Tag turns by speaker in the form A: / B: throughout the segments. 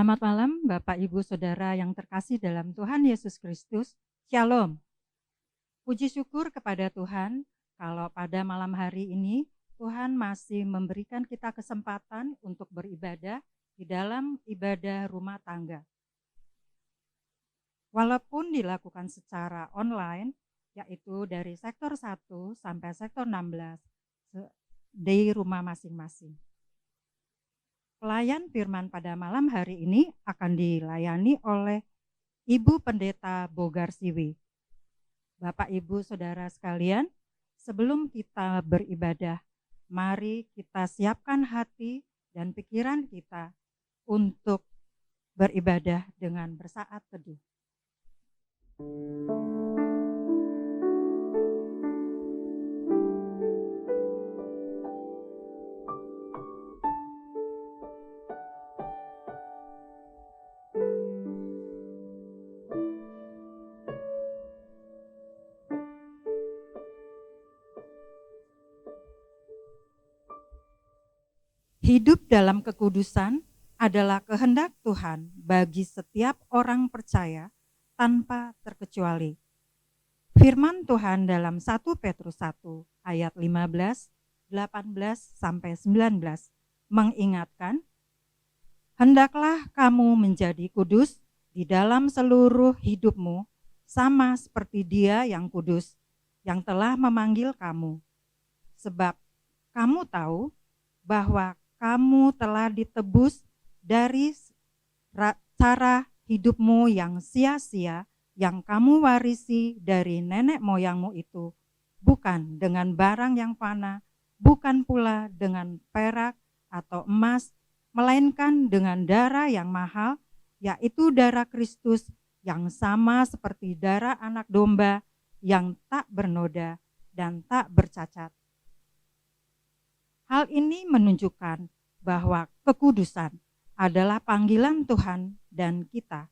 A: Selamat malam Bapak, Ibu, Saudara yang terkasih dalam Tuhan Yesus Kristus. Shalom. Puji syukur kepada Tuhan kalau pada malam hari ini Tuhan masih memberikan kita kesempatan untuk beribadah di dalam ibadah rumah tangga. Walaupun dilakukan secara online, yaitu dari sektor 1 sampai sektor 16 di rumah masing-masing. Pelayan firman pada malam hari ini akan dilayani oleh Ibu Pendeta Bogar Siwi. Bapak, Ibu, Saudara sekalian, sebelum kita beribadah, mari kita siapkan hati dan pikiran kita untuk beribadah dengan bersaat teduh. Hidup dalam kekudusan adalah kehendak Tuhan bagi setiap orang percaya tanpa terkecuali. Firman Tuhan dalam 1 Petrus 1 ayat 15, 18 sampai 19 mengingatkan, "Hendaklah kamu menjadi kudus di dalam seluruh hidupmu, sama seperti Dia yang kudus, yang telah memanggil kamu. Sebab kamu tahu bahwa kamu telah ditebus dari cara hidupmu yang sia-sia yang kamu warisi dari nenek moyangmu itu, bukan dengan barang yang fana, bukan pula dengan perak atau emas, melainkan dengan darah yang mahal, yaitu darah Kristus yang sama seperti darah anak domba yang tak bernoda dan tak bercacat." Hal ini menunjukkan bahwa kekudusan adalah panggilan Tuhan dan kita.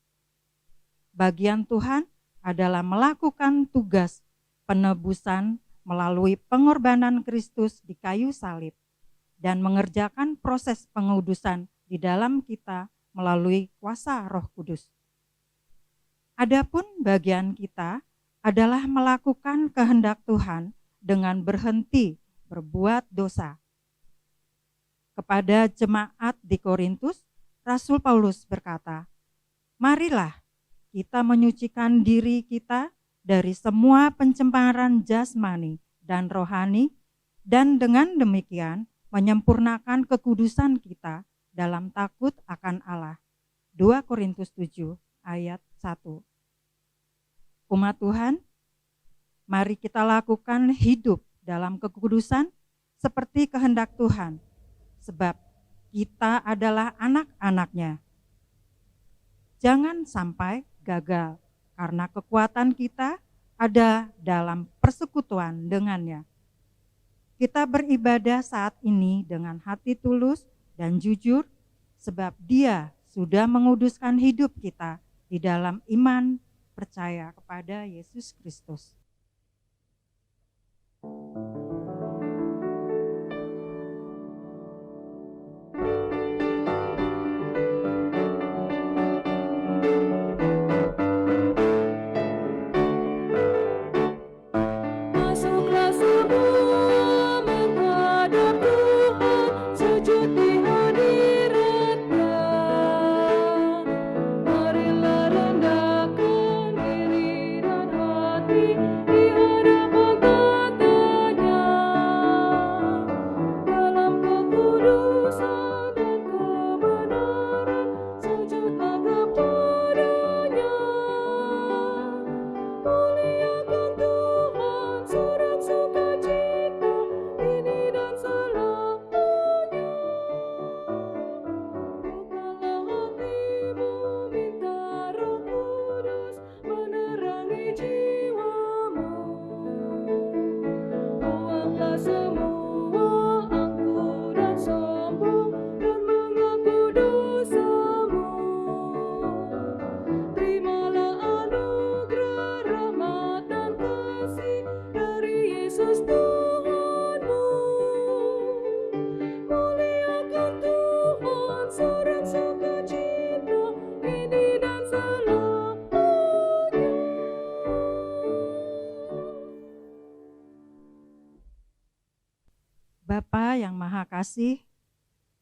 A: Bagian Tuhan adalah melakukan tugas penebusan melalui pengorbanan Kristus di kayu salib dan mengerjakan proses pengudusan di dalam kita melalui kuasa Roh Kudus. Adapun bagian kita adalah melakukan kehendak Tuhan dengan berhenti berbuat dosa. Kepada jemaat di Korintus, Rasul Paulus berkata, "Marilah kita menyucikan diri kita dari semua pencemaran jasmani dan rohani, dan dengan demikian menyempurnakan kekudusan kita dalam takut akan Allah." 2 Korintus 7 ayat 1. Umat Tuhan, mari kita lakukan hidup dalam kekudusan seperti kehendak Tuhan, sebab kita adalah anak-anaknya. Jangan sampai gagal karena kekuatan kita ada dalam persekutuan dengannya. Kita beribadah saat ini dengan hati tulus dan jujur, sebab Dia sudah menguduskan hidup kita di dalam iman percaya kepada Yesus Kristus.
B: Masuklah semua menghadap Tuhan, sujud di hadirat-Nya. Marilah rendahkan diri dan hati,
A: Bapa yang Maha Kasih,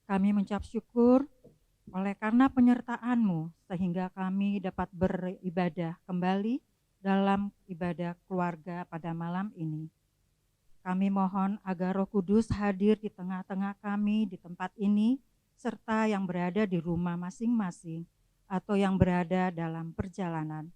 A: kami mengucap syukur oleh karena penyertaan-Mu sehingga kami dapat beribadah kembali dalam ibadah keluarga pada malam ini. Kami mohon agar Roh Kudus hadir di tengah-tengah kami di tempat ini, serta yang berada di rumah masing-masing atau yang berada dalam perjalanan.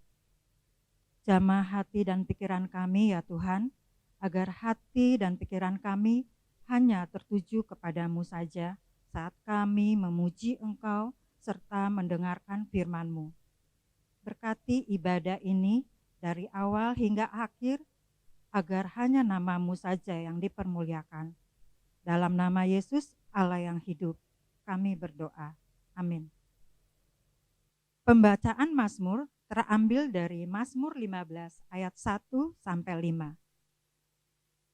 A: Jamah hati dan pikiran kami ya Tuhan, agar hati dan pikiran kami hanya tertuju kepadamu saja saat kami memuji Engkau serta mendengarkan firman-Mu. Berkati ibadah ini dari awal hingga akhir, agar hanya nama-Mu saja yang dipermuliakan. Dalam nama Yesus, Allah yang hidup, kami berdoa. Amin. Pembacaan Mazmur terambil dari Mazmur 15 ayat 1-5.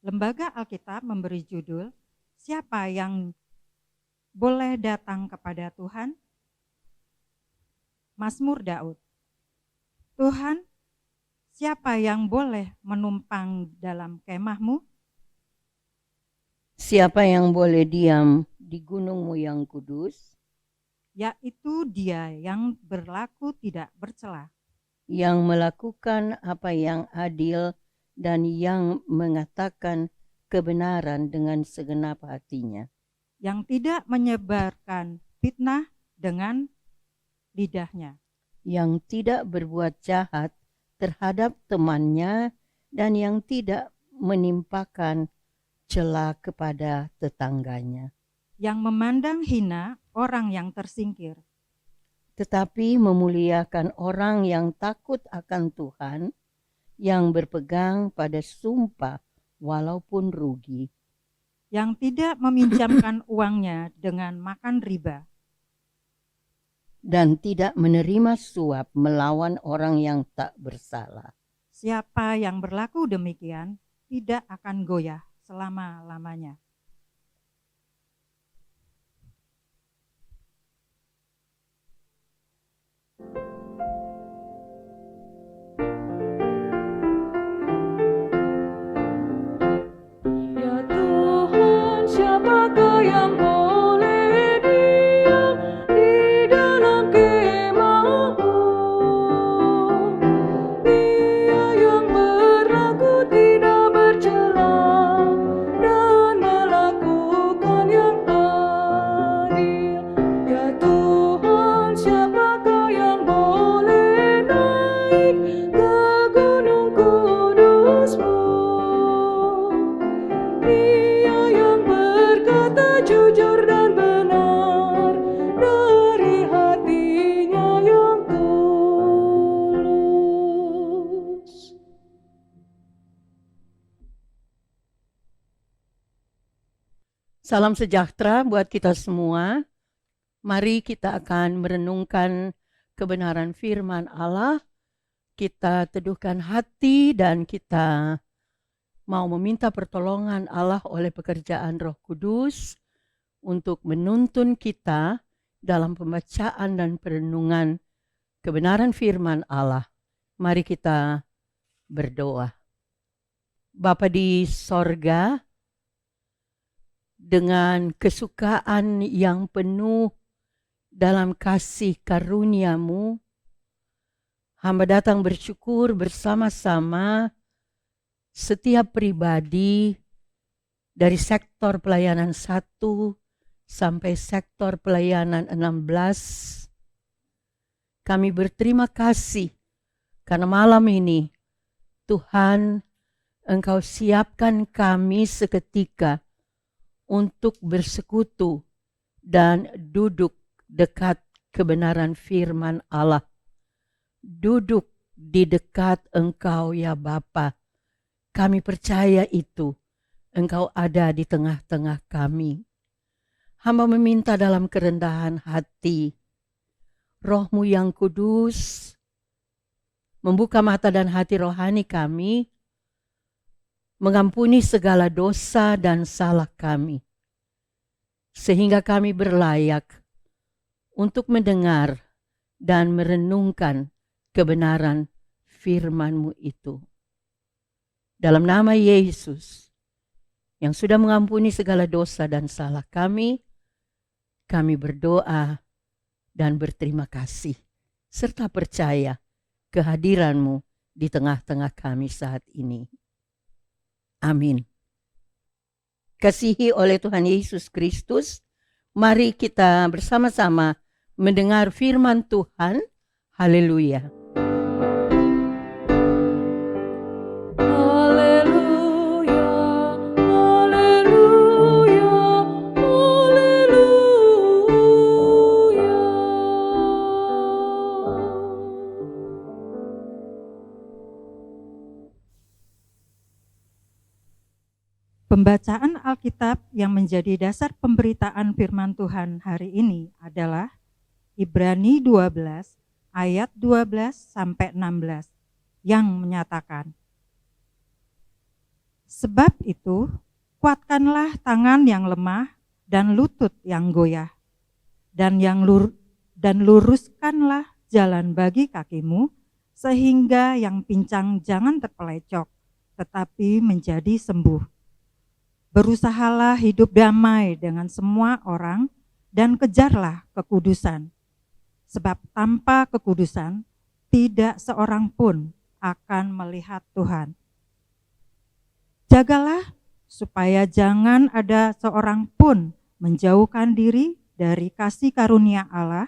A: Lembaga Alkitab memberi judul, Siapa yang boleh datang kepada Tuhan? Mazmur Daud. Tuhan, siapa yang boleh menumpang dalam kemah-Mu?
C: Siapa yang boleh diam di gunung-Mu yang kudus?
A: Yaitu Dia yang berlaku tidak bercela,
C: Yang melakukan apa yang adil dan yang mengatakan kebenaran dengan segenap hatinya.
A: yang tidak menyebarkan fitnah dengan lidahnya,
C: Yang tidak berbuat jahat terhadap temannya dan yang tidak menimpakan cela kepada tetangganya.
A: yang memandang hina orang yang tersingkir,
C: Tetapi memuliakan orang yang takut akan Tuhan, yang berpegang pada sumpah walaupun rugi.
A: yang tidak meminjamkan uangnya dengan makan riba,
C: Dan tidak menerima suap melawan orang yang tak bersalah.
A: Siapa yang berlaku demikian tidak akan goyah selama-lamanya.
B: Ya Tuhan, siapakah yang boleh diam di dalam kemah-Mu? Dia yang berlaku tidak bercela dan melakukan yang adil. Ya Tuhan, siapakah yang boleh naik ke gunung kudus-Mu? Dia yang berkata jujur dan benar dari hatinya yang tulus.
C: Salam sejahtera buat kita semua. Mari kita akan merenungkan kebenaran firman Allah. Kita teduhkan hati dan kita mau meminta pertolongan Allah oleh pekerjaan Roh Kudus untuk menuntun kita dalam pembacaan dan perenungan kebenaran firman Allah. Mari kita berdoa. Bapa di sorga, dengan kesukaan yang penuh dalam kasih karunia-Mu, hamba datang bersyukur bersama-sama setiap pribadi dari sektor pelayanan 1 sampai sektor pelayanan 16. Kami berterima kasih karena malam ini Tuhan, Engkau siapkan kami seketika untuk bersekutu dan duduk dekat kebenaran firman Allah. Duduk di dekat Engkau ya Bapa. Kami percaya itu, Engkau ada di tengah-tengah kami. Hamba meminta dalam kerendahan hati, Roh-Mu yang kudus, membuka mata dan hati rohani kami, mengampuni segala dosa dan salah kami, sehingga kami berlayak untuk mendengar dan merenungkan kebenaran firman-Mu itu. Dalam nama Yesus yang sudah mengampuni segala dosa dan salah kami berdoa dan berterima kasih, serta percaya kehadiran-Mu di tengah-tengah kami saat ini. Amin. Kasihi oleh Tuhan Yesus Kristus, mari kita bersama-sama mendengar firman Tuhan. Haleluya.
B: Haleluya, haleluya, haleluya.
A: Pembacaan Alkitab yang menjadi dasar pemberitaan firman Tuhan hari ini adalah Ibrani 12 ayat 12 sampai 16 yang menyatakan, sebab itu kuatkanlah tangan yang lemah dan lutut yang goyah, dan luruskanlah jalan bagi kakimu, sehingga yang pincang jangan terpelecok, tetapi menjadi sembuh. Berusahalah hidup damai dengan semua orang dan kejarlah kekudusan. Sebab tanpa kekudusan tidak seorang pun akan melihat Tuhan. Jagalah supaya jangan ada seorang pun menjauhkan diri dari kasih karunia Allah,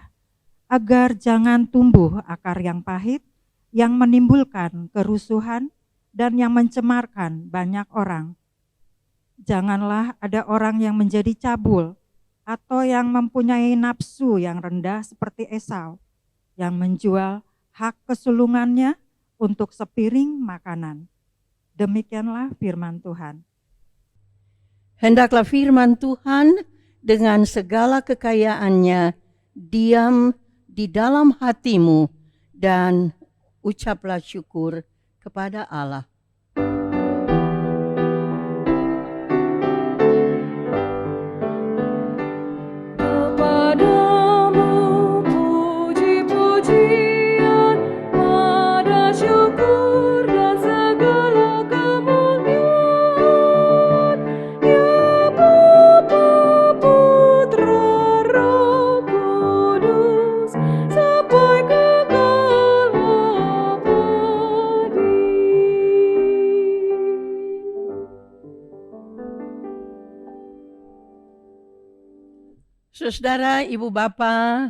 A: agar jangan tumbuh akar yang pahit yang menimbulkan kerusuhan dan yang mencemarkan banyak orang. Janganlah ada orang yang menjadi cabul atau yang mempunyai nafsu yang rendah seperti Esau, yang menjual hak kesulungannya untuk sepiring makanan. Demikianlah firman Tuhan.
C: Hendaklah firman Tuhan dengan segala kekayaannya diam di dalam hatimu dan ucaplah syukur kepada Allah.
B: Kepadamu puji-pujian, pada syukur dan segala kemuliaan, ya Bapa, Putra, Roh Kudus, sampai kekal abadi.
C: Saudara, ibu bapa,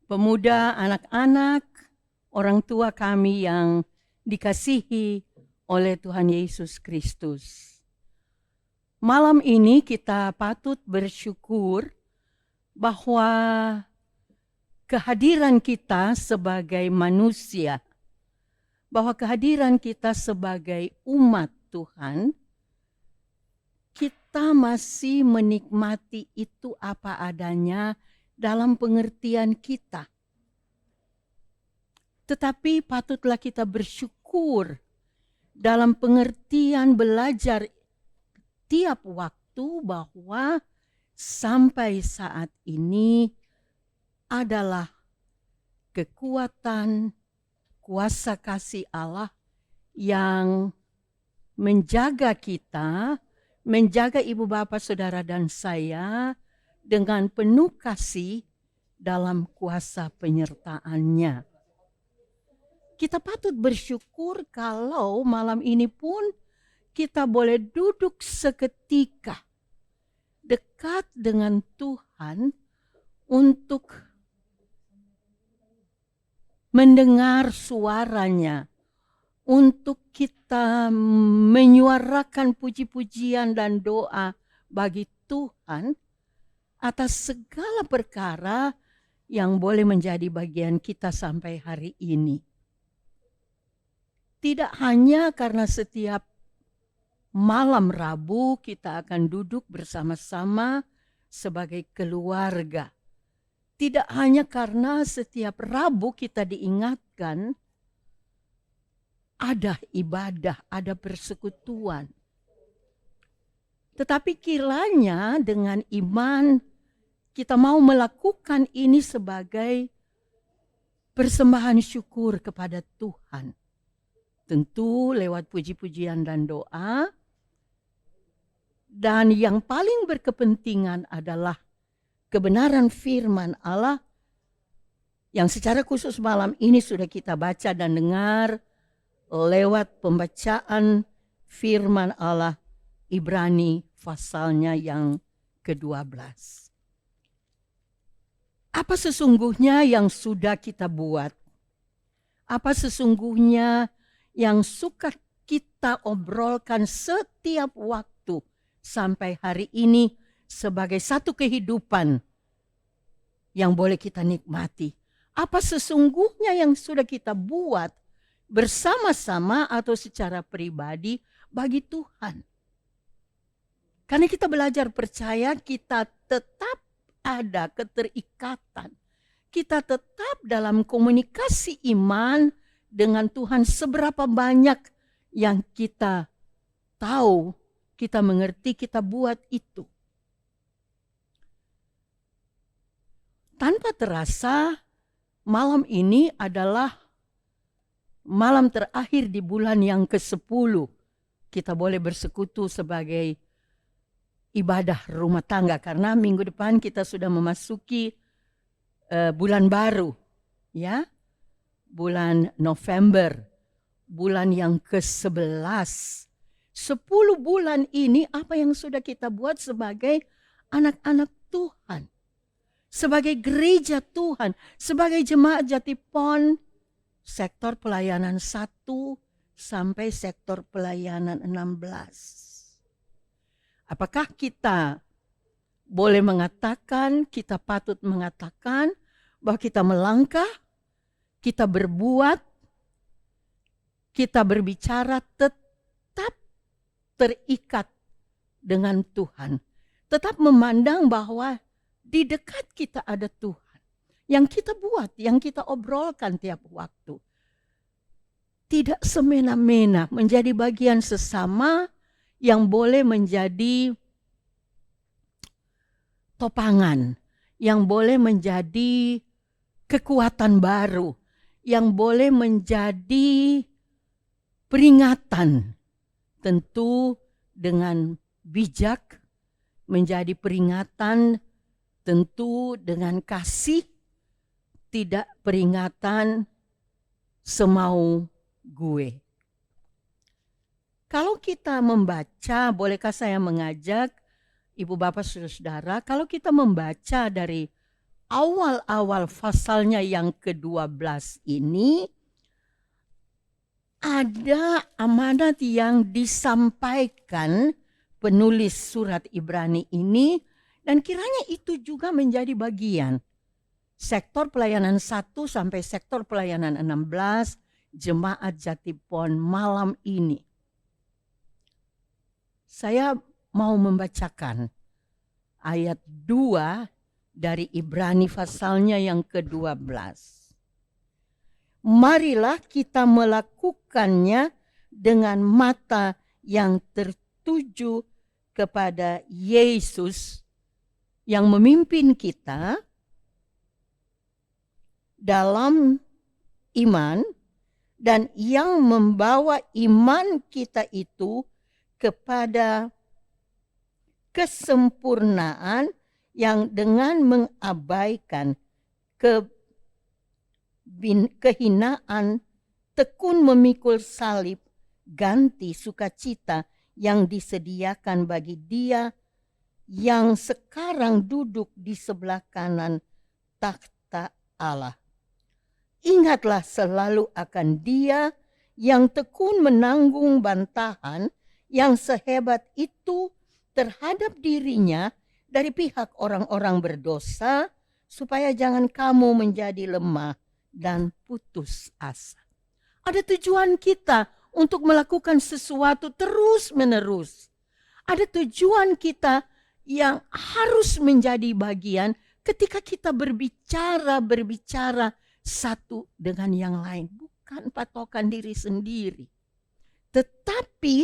C: pemuda, anak-anak, orang tua kami yang dikasihi oleh Tuhan Yesus Kristus. Malam ini kita patut bersyukur bahwa kehadiran kita sebagai manusia, bahwa kehadiran kita sebagai umat Tuhan, kita masih menikmati itu apa adanya dalam pengertian kita. Tetapi patutlah kita bersyukur dalam pengertian belajar tiap waktu bahwa sampai saat ini adalah kekuatan, kuasa kasih Allah yang menjaga kita, menjaga ibu bapa, saudara dan saya dengan penuh kasih dalam kuasa penyertaan-Nya. Kita patut bersyukur kalau malam ini pun kita boleh duduk seketika dekat dengan Tuhan untuk mendengar suara-Nya, untuk kita menyuarakan puji-pujian dan doa bagi Tuhan atas segala perkara yang boleh menjadi bagian kita sampai hari ini. Tidak hanya karena setiap malam Rabu kita akan duduk bersama-sama sebagai keluarga. Tidak hanya karena setiap Rabu kita diingatkan ada ibadah, ada persekutuan. Tetapi kiranya dengan iman kita mau melakukan ini sebagai persembahan syukur kepada Tuhan. Tentu lewat puji-pujian dan doa, Dan yang paling berkepentingan adalah kebenaran firman Allah yang secara khusus malam ini sudah kita baca dan dengar lewat pembacaan firman Allah Ibrani pasalnya yang ke-12. Apa sesungguhnya yang sudah kita buat? Apa sesungguhnya yang suka kita obrolkan setiap waktu sampai hari ini sebagai satu kehidupan yang boleh kita nikmati? Apa sesungguhnya yang sudah kita buat bersama-sama atau secara pribadi bagi Tuhan? Karena kita belajar percaya, kita tetap ada keterikatan. Kita tetap dalam komunikasi iman dengan Tuhan seberapa banyak yang kita tahu, kita mengerti, kita buat itu. Tanpa terasa, malam ini adalah malam terakhir di bulan yang ke-10. Kita boleh bersekutu sebagai ibadah rumah tangga karena minggu depan kita sudah memasuki bulan baru, ya, bulan November, bulan yang ke-11. 10 bulan ini apa yang sudah kita buat sebagai anak-anak Tuhan, sebagai gereja Tuhan, sebagai jemaat Jatipon, sektor pelayanan 1 sampai sektor pelayanan 16. Apakah kita boleh mengatakan, kita patut mengatakan bahwa kita melangkah, kita berbuat, kita berbicara tetap terikat dengan Tuhan. Tetap memandang bahwa di dekat kita ada Tuhan. Yang kita buat, yang kita obrolkan tiap waktu. Tidak semena-mena menjadi bagian sesama yang boleh menjadi topangan, yang boleh menjadi kekuatan baru, yang boleh menjadi peringatan, tentu dengan bijak, menjadi peringatan tentu dengan kasih, tidak peringatan semau gue. Kalau kita membaca, bolehkah saya mengajak Ibu Bapak Saudara, kalau kita membaca dari awal-awal pasalnya yang ke-12 ini, ada amanat yang disampaikan penulis surat Ibrani ini, dan kiranya itu juga menjadi bagian sektor pelayanan 1 sampai sektor pelayanan 16 jemaat Jatipon malam ini. Saya mau membacakan ayat 2 dari Ibrani pasalnya yang ke-12. Marilah kita melakukannya dengan mata yang tertuju kepada Yesus yang memimpin kita dalam iman dan yang membawa iman kita itu kepada kesempurnaan yang dengan mengabaikan kehinaan, tekun memikul salib, ganti sukacita yang disediakan bagi Dia yang sekarang duduk di sebelah kanan takhta Allah. Ingatlah selalu akan Dia yang tekun menanggung bantahan yang sehebat itu terhadap dirinya dari pihak orang-orang berdosa, supaya jangan kamu menjadi lemah dan putus asa. Ada tujuan kita untuk melakukan sesuatu terus-menerus. Ada tujuan kita yang harus menjadi bagian ketika kita berbicara satu dengan yang lain. Bukan patokan diri sendiri. Tetapi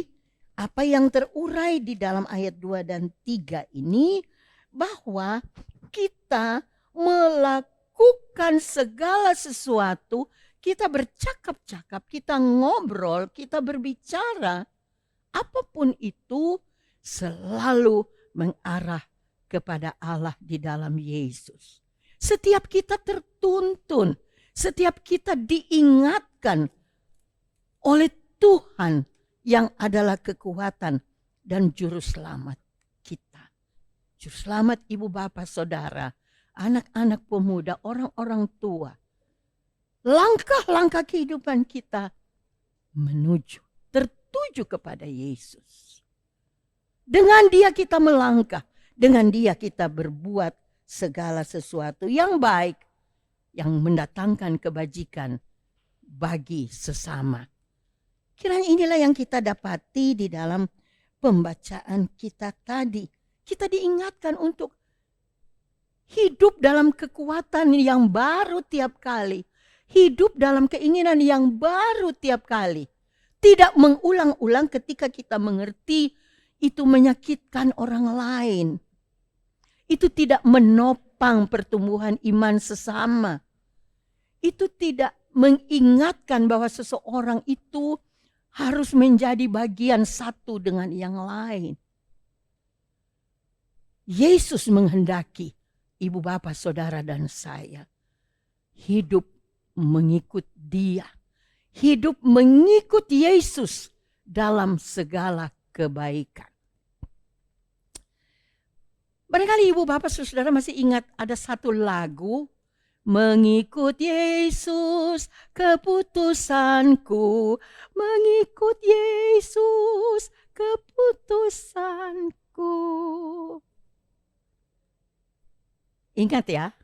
C: apa yang terurai di dalam ayat 2 dan 3 ini, bahwa kita melakukan segala sesuatu, kita bercakap-cakap, kita ngobrol, kita berbicara, apapun itu selalu mengarah kepada Allah di dalam Yesus. Setiap kita tertuntun, setiap kita diingatkan oleh Tuhan yang adalah kekuatan dan juru selamat kita. Juru selamat ibu bapak saudara, anak-anak pemuda, orang-orang tua. Langkah-langkah kehidupan kita tertuju kepada Yesus. Dengan Dia kita melangkah, dengan Dia kita berbuat segala sesuatu yang baik, yang mendatangkan kebajikan bagi sesama. Kiranya inilah yang kita dapati di dalam pembacaan kita tadi. Kita diingatkan untuk hidup dalam kekuatan yang baru tiap kali. Hidup dalam keinginan yang baru tiap kali. Tidak mengulang-ulang ketika kita mengerti itu menyakitkan orang lain. Itu tidak menopang pertumbuhan iman sesama. Itu tidak mengingatkan bahwa seseorang itu harus menjadi bagian satu dengan yang lain. Yesus menghendaki ibu bapak saudara dan saya hidup mengikut Dia. Hidup mengikut Yesus dalam segala kebaikan. Barangkali ibu bapak saudara masih ingat ada satu lagu, mengikut Yesus keputusanku, mengikut Yesus keputusanku. Ingat ya,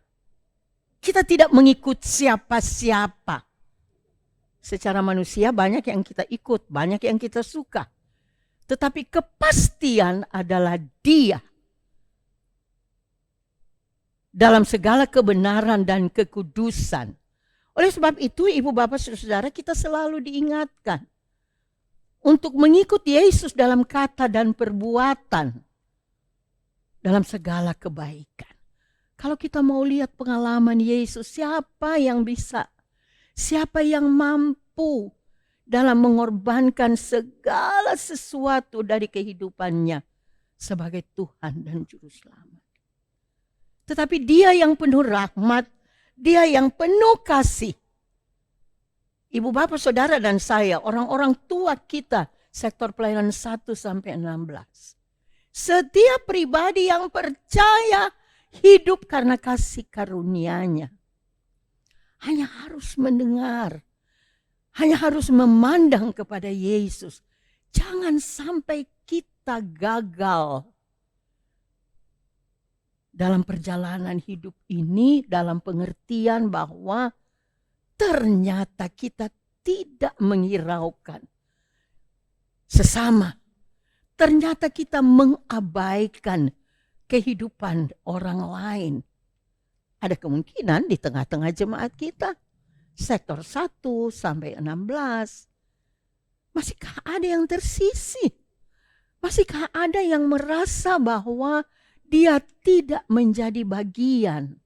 C: kita tidak mengikut siapa-siapa. Secara manusia banyak yang kita ikut, banyak yang kita suka. Tetapi kepastian adalah Dia. Dalam segala kebenaran dan kekudusan. Oleh sebab itu, ibu bapak saudara, kita selalu diingatkan untuk mengikut Yesus dalam kata dan perbuatan, dalam segala kebaikan. Kalau kita mau lihat pengalaman Yesus, siapa yang bisa, siapa yang mampu dalam mengorbankan segala sesuatu dari kehidupannya sebagai Tuhan dan Juru Selamat. Tetapi Dia yang penuh rahmat, Dia yang penuh kasih. Ibu bapak saudara dan saya, orang-orang tua kita, sektor pelayanan 1 sampai 16. Setiap pribadi yang percaya hidup karena kasih karunia-Nya. Hanya harus mendengar, hanya harus memandang kepada Yesus. Jangan sampai kita gagal dalam perjalanan hidup ini, dalam pengertian bahwa ternyata kita tidak menghiraukan sesama. Ternyata kita mengabaikan kehidupan orang lain. Ada kemungkinan di tengah-tengah jemaat kita, sektor 1 sampai 16, masihkah ada yang tersisih? Masihkah ada yang merasa bahwa dia tidak menjadi bagian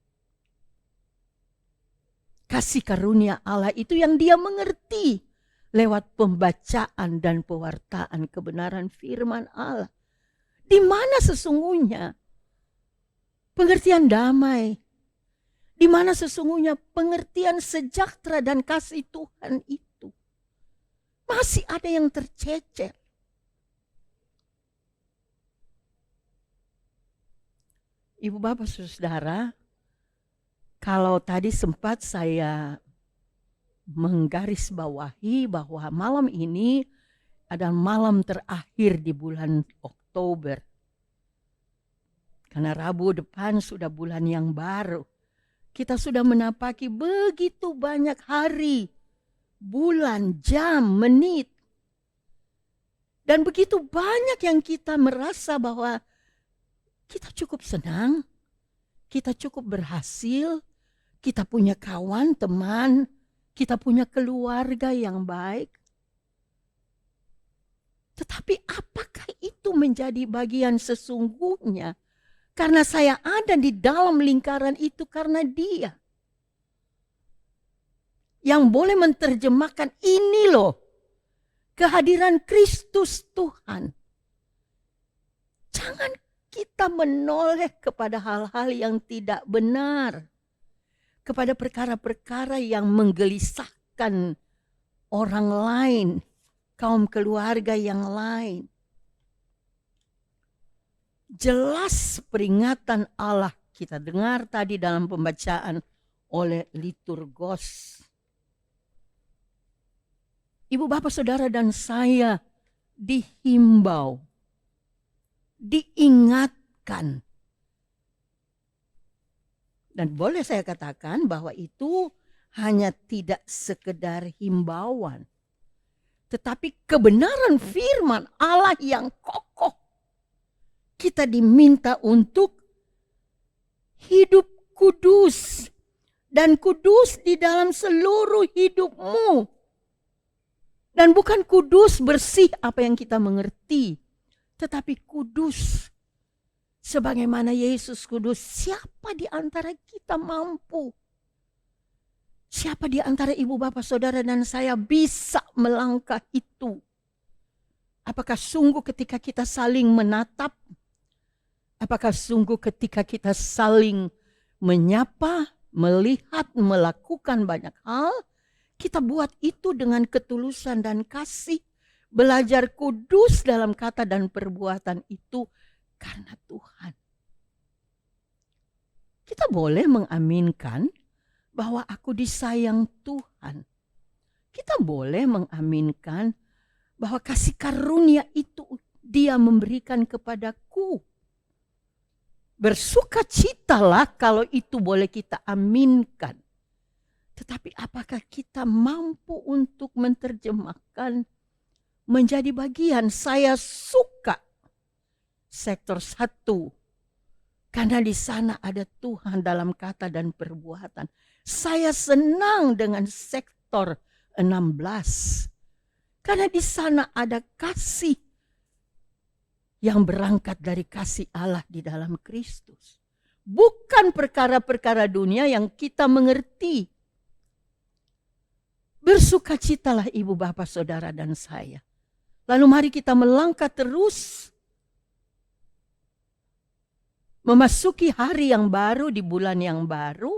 C: kasih karunia Allah itu yang dia mengerti lewat pembacaan dan pewartaan kebenaran firman Allah. Di mana sesungguhnya pengertian damai? Di mana sesungguhnya pengertian sejahtera dan kasih Tuhan itu? Masih ada yang tercecer. Ibu bapak saudara, kalau tadi sempat saya menggarisbawahi bahwa malam ini adalah malam terakhir di bulan Oktober. Karena Rabu depan sudah bulan yang baru. Kita sudah menapaki begitu banyak hari, bulan, jam, menit. Dan begitu banyak yang kita merasa bahwa kita cukup senang, kita cukup berhasil, kita punya kawan, teman, kita punya keluarga yang baik. Tetapi apakah itu menjadi bagian sesungguhnya? Karena saya ada di dalam lingkaran itu karena Dia. Yang boleh menerjemahkan ini loh, kehadiran Kristus Tuhan. Jangan kita menoleh kepada hal-hal yang tidak benar, kepada perkara-perkara yang menggelisahkan orang lain, kaum keluarga yang lain. Jelas peringatan Allah kita dengar tadi dalam pembacaan oleh liturgos. Ibu, bapak, saudara, dan saya dihimbau, diingatkan. Dan boleh saya katakan bahwa itu hanya tidak sekedar himbauan, tetapi kebenaran firman Allah yang kokoh. Kita diminta untuk hidup kudus, dan kudus di dalam seluruh hidupmu. Dan bukan kudus bersih apa yang kita mengerti, tetapi kudus sebagaimana Yesus kudus. Siapa di antara kita mampu? Siapa di antara ibu, bapak, saudara, dan saya bisa melangkah itu? Apakah sungguh ketika kita saling menatap? Apakah sungguh ketika kita saling menyapa, melihat, melakukan banyak hal, kita buat itu dengan ketulusan dan kasih, belajar kudus dalam kata dan perbuatan itu karena Tuhan. Kita boleh mengaminkan bahwa aku disayang Tuhan. Kita boleh mengaminkan bahwa kasih karunia itu Dia memberikan kepadaku. Bersukacitalah kalau itu boleh kita aminkan. Tetapi apakah kita mampu untuk menerjemahkan menjadi bagian? Saya suka sektor 1 karena di sana ada Tuhan dalam kata dan perbuatan. Saya senang dengan sektor 16 karena di sana ada kasih yang berangkat dari kasih Allah di dalam Kristus. Bukan perkara-perkara dunia yang kita mengerti. Bersukacitalah ibu, bapak, saudara, dan saya. Lalu mari kita melangkah terus. Memasuki hari yang baru di bulan yang baru.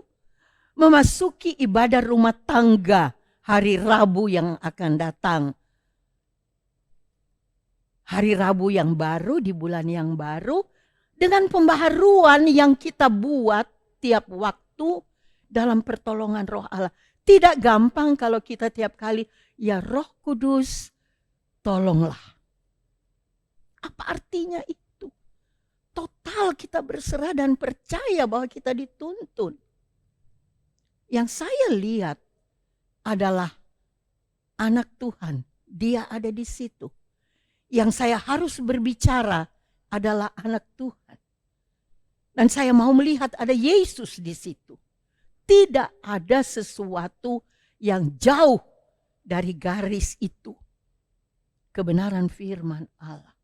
C: Memasuki ibadah rumah tangga hari Rabu yang akan datang. Hari Rabu yang baru di bulan yang baru. Dengan pembaharuan yang kita buat tiap waktu dalam pertolongan Roh Allah. Tidak gampang kalau kita tiap kali, ya Roh Kudus, tolonglah. Apa artinya itu? Total kita berserah dan percaya bahwa kita dituntun. Yang saya lihat adalah anak Tuhan. Dia ada di situ. Yang saya harus berbicara adalah anak Tuhan. Dan saya mau melihat ada Yesus di situ. Tidak ada sesuatu yang jauh dari garis itu. Kebenaran firman Allah.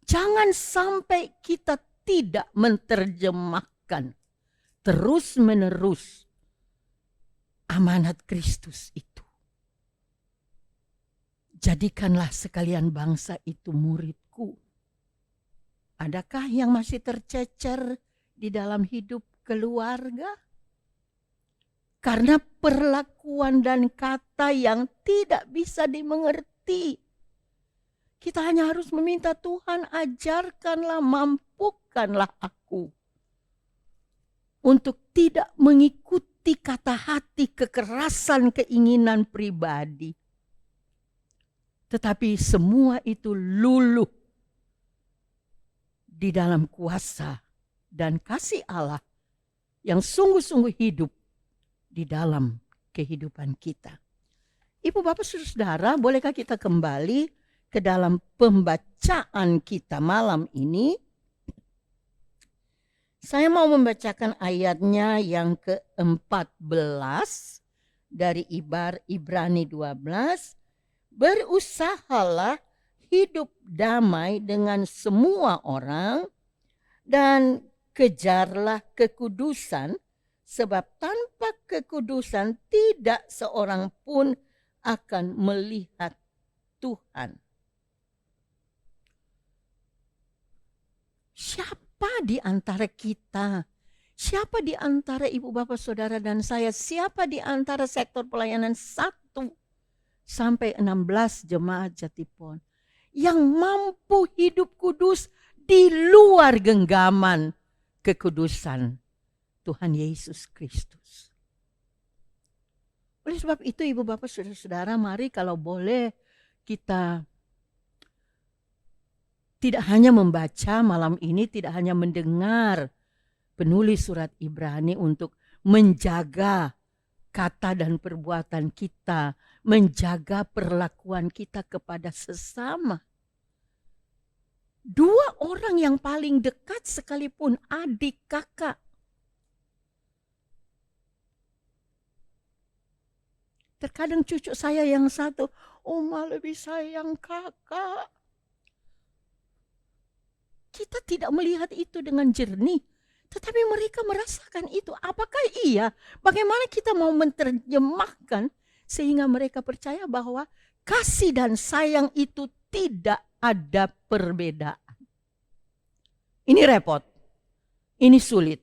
C: Jangan sampai kita tidak menerjemahkan terus-menerus amanat Kristus itu. Jadikanlah sekalian bangsa itu muridku. Adakah yang masih tercecer di dalam hidup keluarga? Karena perlakuan dan kata yang tidak bisa dimengerti. Kita hanya harus meminta Tuhan, ajarkanlah, mampukanlah aku. Untuk tidak mengikuti kata hati, kekerasan, keinginan pribadi. Tetapi semua itu luluh di dalam kuasa dan kasih Allah yang sungguh-sungguh hidup di dalam kehidupan kita. Ibu, bapak, saudara, bolehkah kita kembali ke dalam pembacaan kita malam ini? Saya mau membacakan ayatnya yang ke-14 dari Ibrani 12. Berusahalah hidup damai dengan semua orang dan kejarlah kekudusan, sebab tanpa kekudusan tidak seorang pun akan melihat Tuhan. siapa di antara kita? Siapa di antara ibu bapak saudara dan saya? Siapa di antara sektor pelayanan 1 sampai 16 jemaat Jatipon yang mampu hidup kudus di luar genggaman kekudusan Tuhan Yesus Kristus? Oleh sebab itu ibu bapak saudara-saudara, mari kalau boleh kita tidak hanya membaca malam ini, tidak hanya mendengar penulis surat Ibrani untuk menjaga kata dan perbuatan kita, menjaga perlakuan kita kepada sesama. 2 orang yang paling dekat sekalipun, adik kakak. Terkadang cucu saya yang satu, Oma lebih sayang kakak. Kita tidak melihat itu dengan jernih. Tetapi mereka merasakan itu. Apakah iya? Bagaimana kita mau menerjemahkan sehingga mereka percaya bahwa kasih dan sayang itu tidak ada perbedaan? Ini repot. Ini sulit.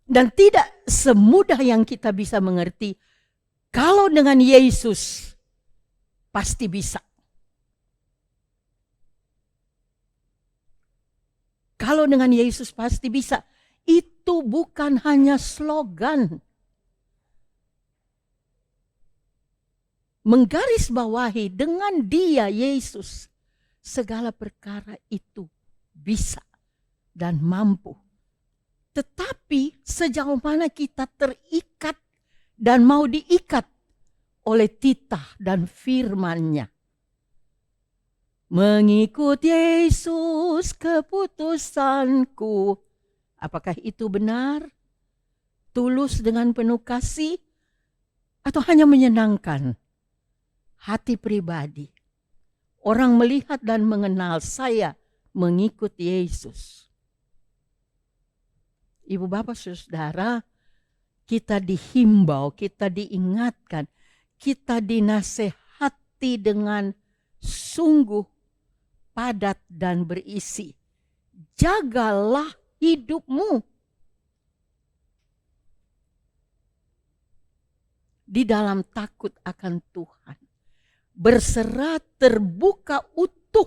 C: Dan tidak semudah yang kita bisa mengerti. Kalau dengan Yesus pasti bisa. Kalau dengan Yesus pasti bisa. Itu bukan hanya slogan. Menggarisbawahi dengan Dia, Yesus, segala perkara itu bisa dan mampu. Tetapi sejauh mana kita terikat dan mau diikat oleh titah dan firman-Nya. Mengikut Yesus keputusanku. Apakah itu benar? Tulus dengan penuh kasih? Atau hanya menyenangkan hati pribadi? Orang melihat dan mengenal saya mengikut Yesus. Ibu bapak saudara, kita dihimbau, kita diingatkan, kita dinasehati dengan sungguh padat dan berisi. Jagalah hidupmu di dalam takut akan Tuhan. Berserah terbuka utuh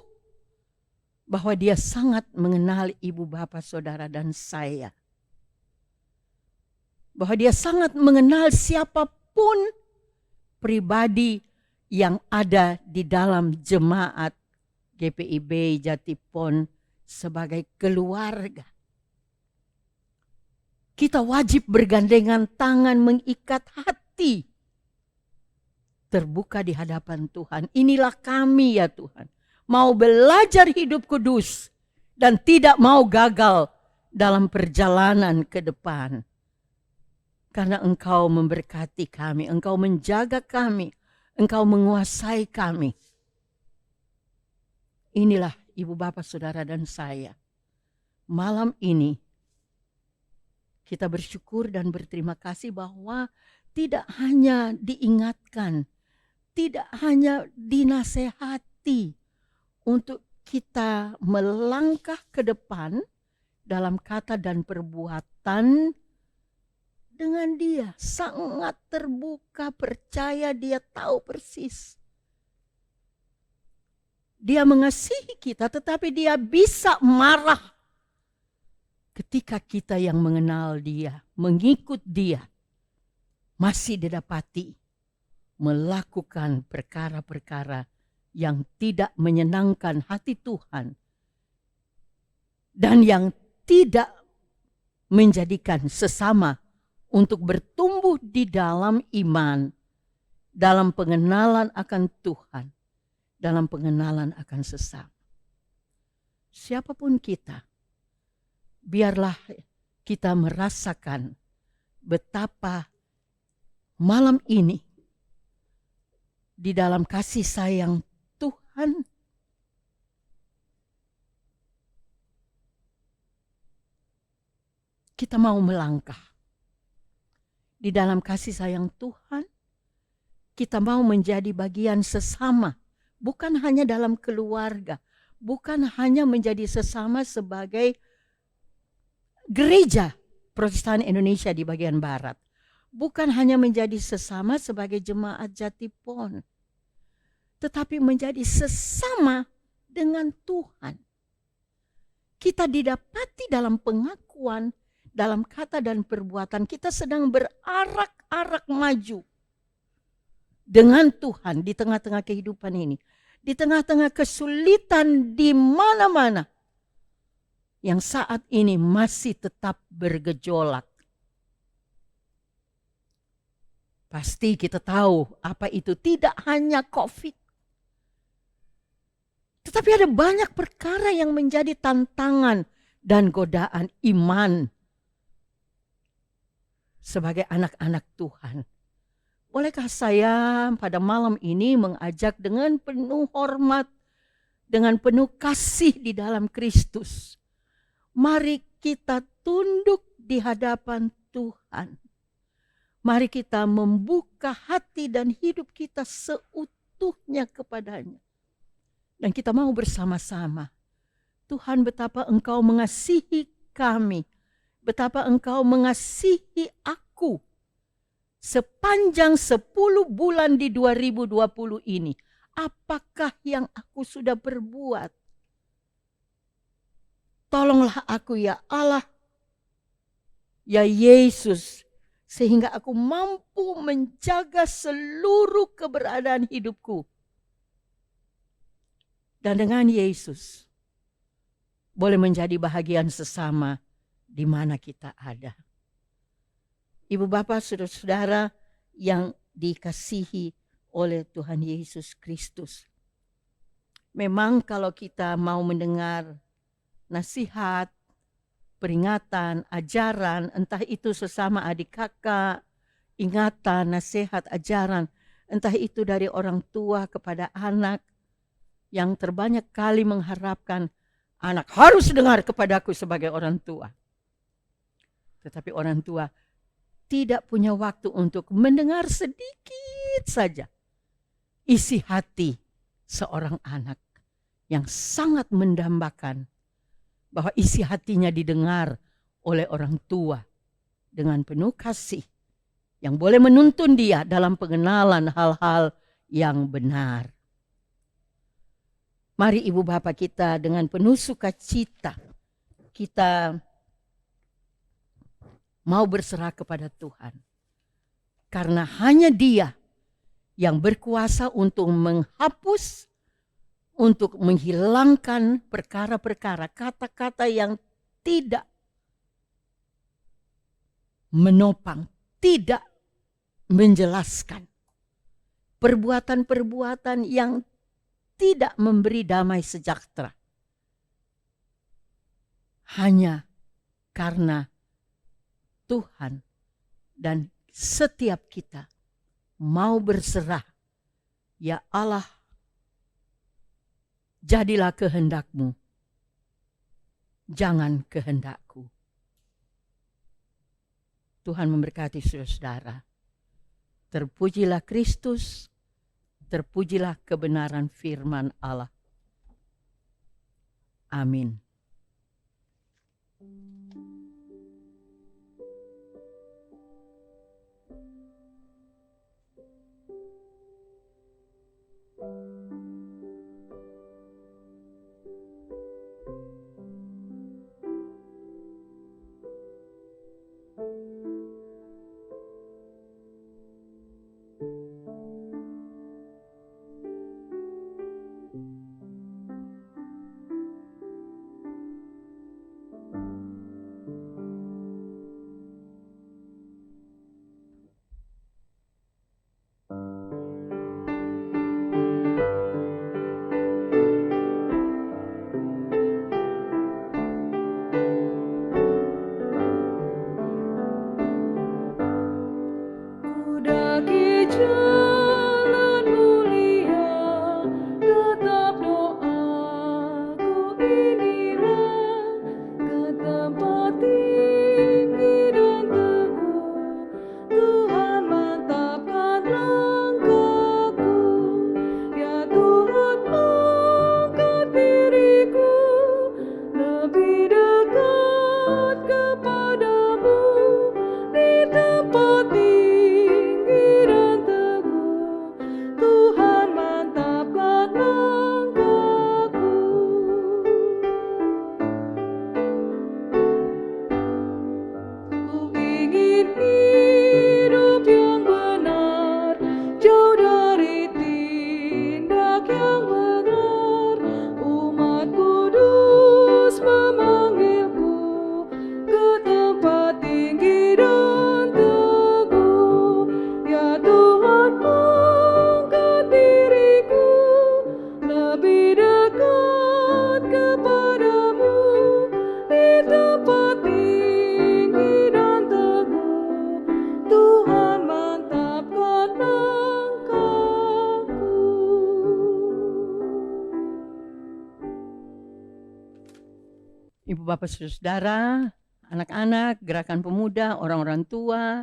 C: bahwa Dia sangat mengenal ibu bapa saudara dan saya. Bahwa Dia sangat mengenal siapapun pribadi yang ada di dalam jemaat GPIB Jatipon sebagai keluarga. Kita wajib bergandengan tangan, mengikat hati, terbuka di hadapan Tuhan. Inilah kami ya Tuhan, mau belajar hidup kudus dan tidak mau gagal dalam perjalanan ke depan. Karena Engkau memberkati kami, Engkau menjaga kami, Engkau menguasai kami. Inilah ibu bapak saudara dan saya. Malam ini kita bersyukur dan berterima kasih bahwa tidak hanya diingatkan, tidak hanya dinasehati untuk kita melangkah ke depan dalam kata dan perbuatan dengan Dia. Sangat terbuka, percaya, Dia tahu persis. Dia mengasihi kita, tetapi Dia bisa marah ketika kita yang mengenal Dia, mengikut Dia, masih didapati melakukan perkara-perkara yang tidak menyenangkan hati Tuhan dan yang tidak menjadikan sesama untuk bertumbuh di dalam iman, dalam pengenalan akan Tuhan, dalam pengenalan akan sesama. Siapapun kita, biarlah kita merasakan betapa malam ini di dalam kasih sayang Tuhan kita mau melangkah. Di dalam kasih sayang Tuhan kita mau menjadi bagian sesama, bukan hanya dalam keluarga, bukan hanya menjadi sesama sebagai gereja Protestan Indonesia di bagian barat. Bukan hanya menjadi sesama sebagai jemaat Jatipon, tetapi menjadi sesama dengan Tuhan. Kita didapati dalam pengakuan, dalam kata dan perbuatan, kita sedang berarak-arak maju dengan Tuhan di tengah-tengah kehidupan ini. Di tengah-tengah kesulitan di mana-mana yang saat ini masih tetap bergejolak. Pasti kita tahu apa itu, tidak hanya COVID. Tetapi ada banyak perkara yang menjadi tantangan dan godaan iman sebagai anak-anak Tuhan. Bolehkah saya pada malam ini mengajak dengan penuh hormat, dengan penuh kasih di dalam Kristus. Mari kita tunduk di hadapan Tuhan. Mari kita membuka hati dan hidup kita seutuhnya kepadanya. Dan kita mau bersama-sama. Tuhan, betapa Engkau mengasihi kami. Betapa Engkau mengasihi aku. Sepanjang 10 bulan di 2020 ini. Apakah yang aku sudah berbuat? Tolonglah aku ya Allah. Ya Yesus. Sehingga aku mampu menjaga seluruh keberadaan hidupku. Dan dengan Yesus boleh menjadi bahagian sesama di mana kita ada. Ibu bapak, saudara-saudara yang dikasihi oleh Tuhan Yesus Kristus. Memang kalau kita mau mendengar nasihat, peringatan, ajaran, entah itu sesama adik kakak, ingatan, nasihat, ajaran, entah itu dari orang tua kepada anak, yang terbanyak kali mengharapkan anak harus dengar kepadaku sebagai orang tua. Tetapi orang tua tidak punya waktu untuk mendengar sedikit saja isi hati seorang anak yang sangat mendambakan bahwa isi hatinya didengar oleh orang tua dengan penuh kasih yang boleh menuntun dia dalam pengenalan hal-hal yang benar. Mari ibu bapak kita dengan penuh sukacita kita mau berserah kepada Tuhan. Karena hanya Dia yang berkuasa untuk menghapus, untuk menghilangkan perkara-perkara, kata-kata yang tidak menopang, tidak menjelaskan. Perbuatan-perbuatan yang tidak memberi damai sejahtera. Hanya karena Tuhan dan setiap kita mau berserah. Ya Allah, jadilah kehendak-Mu, jangan kehendak-Ku. Tuhan memberkati saudara-saudara. Terpujilah Kristus, terpujilah kebenaran firman Allah. Amin. Ibu bapak saudara, anak-anak, gerakan pemuda, orang-orang tua,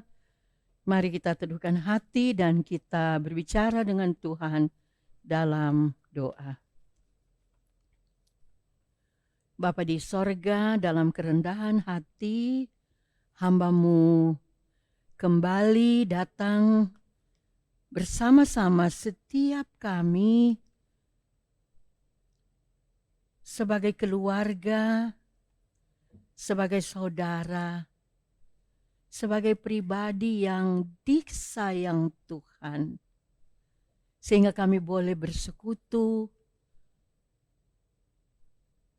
C: mari kita teduhkan hati dan kita berbicara dengan Tuhan dalam doa. Bapa di sorga, dalam kerendahan hati, hamba-Mu kembali datang bersama-sama setiap kami sebagai keluarga, sebagai saudara, sebagai pribadi yang disayang Tuhan, sehingga kami boleh bersekutu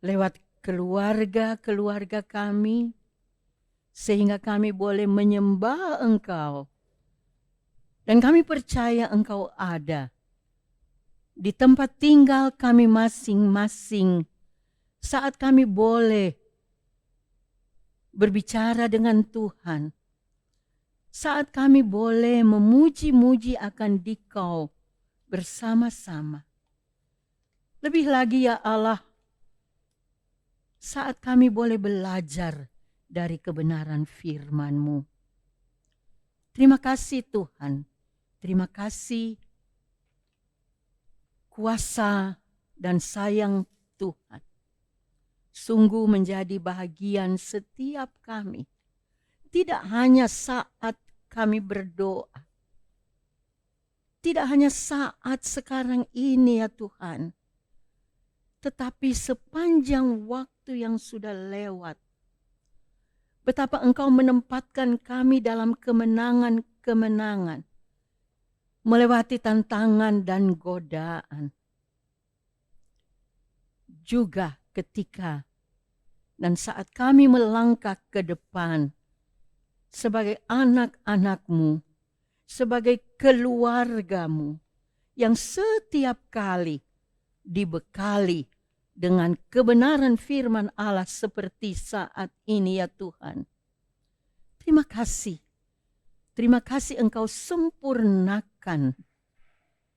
C: lewat keluarga-keluarga kami, sehingga kami boleh menyembah Engkau. Dan kami percaya Engkau ada di tempat tinggal kami masing-masing saat kami boleh berbicara dengan Tuhan, saat kami boleh memuji-muji akan Dikau bersama-sama. Lebih lagi ya Allah, saat kami boleh belajar dari kebenaran firman-Mu. Terima kasih Tuhan, terima kasih kuasa dan sayang Tuhan. Sungguh menjadi bahagian setiap kami. Tidak hanya saat kami berdoa, tidak hanya saat sekarang ini ya Tuhan, tetapi sepanjang waktu yang sudah lewat. Betapa Engkau menempatkan kami dalam kemenangan-kemenangan, melewati tantangan dan godaan. Juga ketika dan saat kami melangkah ke depan sebagai anak-anak-Mu, sebagai keluarga-Mu yang setiap kali dibekali dengan kebenaran firman Allah seperti saat ini ya Tuhan. Terima kasih. Terima kasih Engkau sempurnakan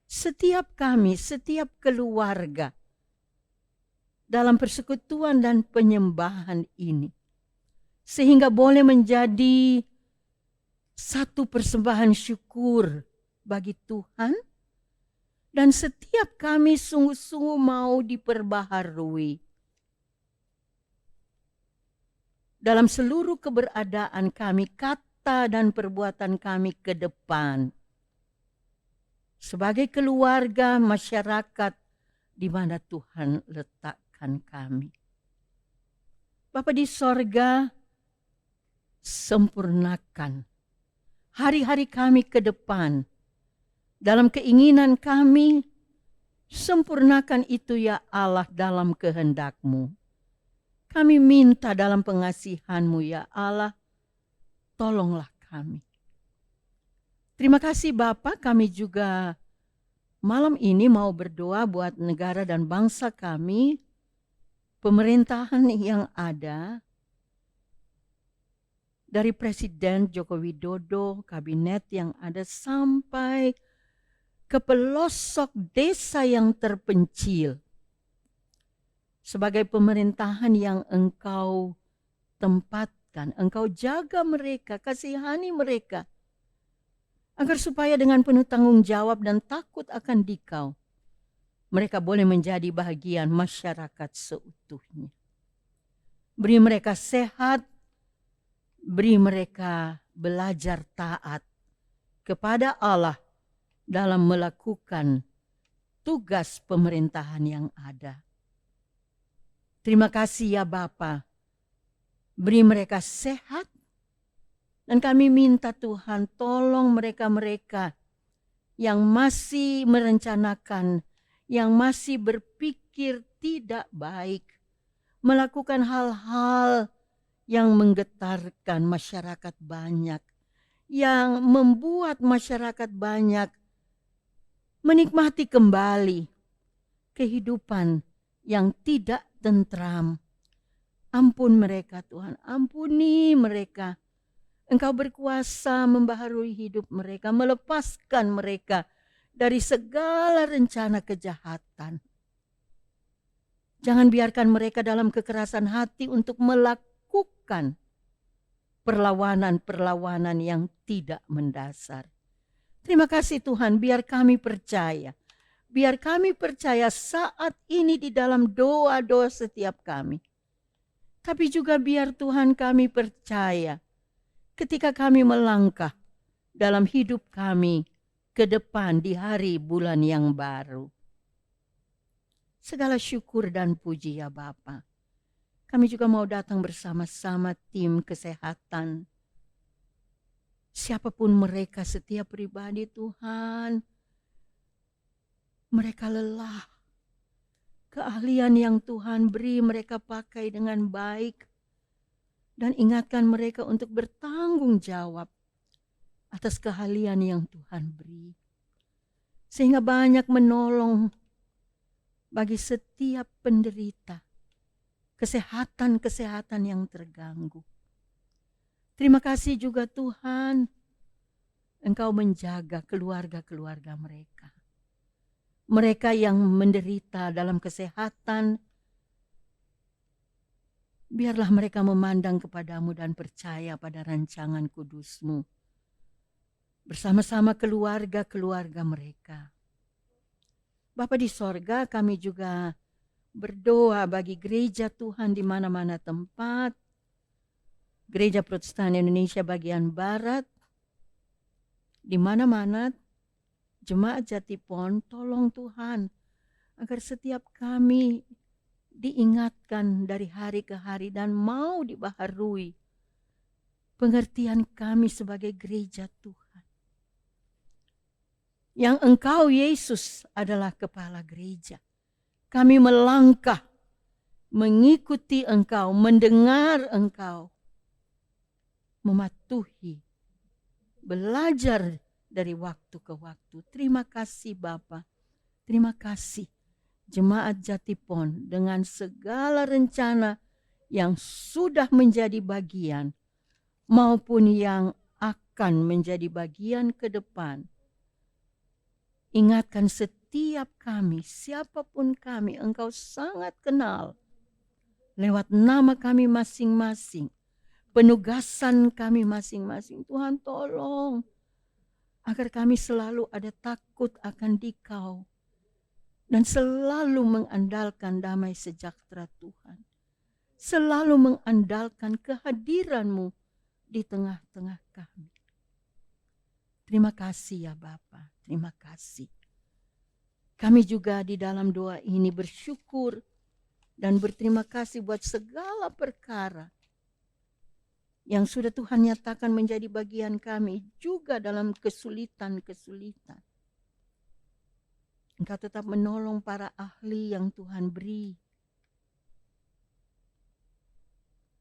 C: setiap kami, setiap keluarga dalam persekutuan dan penyembahan ini. Sehingga boleh menjadi satu persembahan syukur bagi Tuhan. Dan setiap kami sungguh-sungguh mau diperbaharui dalam seluruh keberadaan kami, kata dan perbuatan kami ke depan. Sebagai keluarga, masyarakat di mana Tuhan letakkan kami. Bapa di sorga, sempurnakan hari-hari kami ke depan. Dalam keinginan kami, sempurnakan itu ya Allah dalam kehendak-Mu. Kami minta dalam pengasihan-Mu ya Allah, tolonglah kami. Terima kasih Bapa, kami juga malam ini mau berdoa buat negara dan bangsa kami, pemerintahan yang ada, dari Presiden Joko Widodo, kabinet yang ada sampai ke pelosok desa yang terpencil. Sebagai pemerintahan yang Engkau tempatkan, Engkau jaga mereka, kasihani mereka, agar supaya dengan penuh tanggung jawab dan takut akan Dikau, mereka boleh menjadi bahagian masyarakat seutuhnya. Beri mereka sehat, beri mereka belajar taat kepada Allah dalam melakukan tugas pemerintahan yang ada. Terima kasih ya Bapa. Beri mereka sehat. Dan kami minta Tuhan tolong mereka-mereka yang masih merencanakan, yang masih berpikir tidak baik, melakukan hal-hal yang menggetarkan masyarakat banyak, yang membuat masyarakat banyak menikmati kembali kehidupan yang tidak tentram. Ampun mereka Tuhan, ampuni mereka. Engkau berkuasa membaharui hidup mereka, melepaskan mereka dari segala rencana kejahatan. Jangan biarkan mereka dalam kekerasan hati untuk melakukan perlawanan-perlawanan yang tidak mendasar. Terima kasih Tuhan, biar kami percaya. Biar kami percaya saat ini di dalam doa-doa setiap kami. Tapi juga biar Tuhan kami percaya ketika kami melangkah dalam hidup kami ke depan di hari bulan yang baru. Segala syukur dan puji ya Bapa. Kami juga mau datang bersama-sama tim kesehatan. Siapapun mereka, setiap pribadi Tuhan, mereka lelah. Keahlian yang Tuhan beri mereka pakai dengan baik. Dan ingatkan mereka untuk bertanggung jawab atas keahlian yang Tuhan beri. Sehingga banyak menolong bagi setiap penderita. Kesehatan-kesehatan yang terganggu. Terima kasih juga Tuhan, Engkau menjaga keluarga-keluarga mereka. Mereka yang menderita dalam kesehatan, biarlah mereka memandang kepadamu dan percaya pada rancangan kudus-Mu. Bersama-sama keluarga-keluarga mereka. Bapa di sorga, kami juga berdoa bagi gereja Tuhan di mana-mana tempat. Gereja Protestan Indonesia bagian Barat, di mana-mana jemaat Jatipon, tolong Tuhan agar setiap kami diingatkan dari hari ke hari dan mau dibaharui pengertian kami sebagai gereja Tuhan. Yang Engkau Yesus adalah kepala gereja. Kami melangkah mengikuti Engkau, mendengar Engkau, mematuhi, belajar dari waktu ke waktu. Terima kasih Bapa. Terima kasih jemaat Jatipon dengan segala rencana yang sudah menjadi bagian maupun yang akan menjadi bagian ke depan. Ingatkan setiap kami, siapapun kami, Engkau sangat kenal lewat nama kami masing-masing. Penugasan kami masing-masing. Tuhan tolong agar kami selalu ada takut akan Dikau dan selalu mengandalkan damai sejahtera Tuhan. Selalu mengandalkan kehadiran-Mu di tengah-tengah kami. Terima kasih ya Bapa, terima kasih. Kami juga di dalam doa ini bersyukur dan berterima kasih buat segala perkara yang sudah Tuhan nyatakan menjadi bagian kami juga dalam kesulitan-kesulitan. Engkau tetap menolong para ahli yang Tuhan beri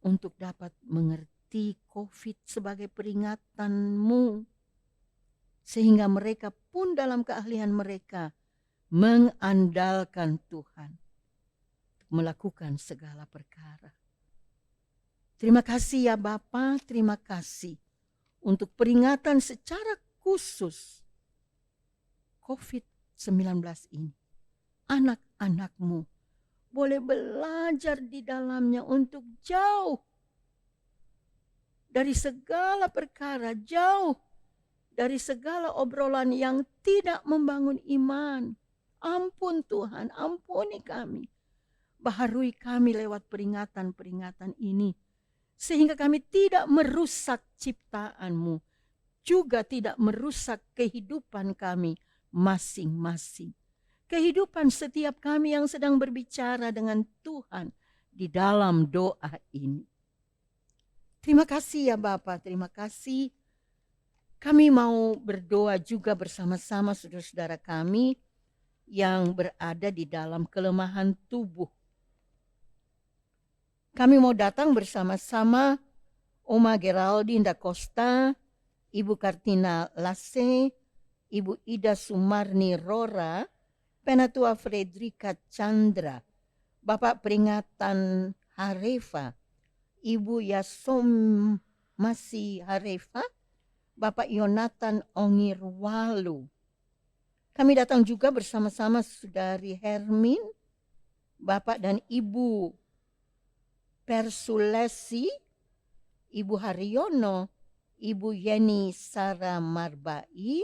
C: untuk dapat mengerti COVID sebagai peringatan-Mu, sehingga mereka pun dalam keahlian mereka mengandalkan Tuhan untuk melakukan segala perkara. Terima kasih ya Bapa, terima kasih untuk peringatan secara khusus COVID-19 ini. Anak-anak-Mu boleh belajar di dalamnya untuk jauh dari segala perkara, jauh dari segala obrolan yang tidak membangun iman. Ampun Tuhan, ampuni kami. Baharui kami lewat peringatan-peringatan ini. Sehingga kami tidak merusak ciptaan-Mu, juga tidak merusak kehidupan kami masing-masing. Kehidupan setiap kami yang sedang berbicara dengan Tuhan di dalam doa ini. Terima kasih ya Bapa, terima kasih. Kami mau berdoa juga bersama-sama saudara-saudara kami yang berada di dalam kelemahan tubuh. Kami mau datang bersama-sama Oma Geraldine da Costa, Ibu Kartina Lasse, Ibu Ida Sumarni Rora, Penatua Fredrika Chandra, Bapak Peringatan Harefa, Ibu Yasom Masi Harefa, Bapak Yonatan Ongirwalu. Kami datang juga bersama-sama Saudari Hermin Bapak dan Ibu Persulesi, Ibu Haryono, Ibu Yeni Sara Marbai,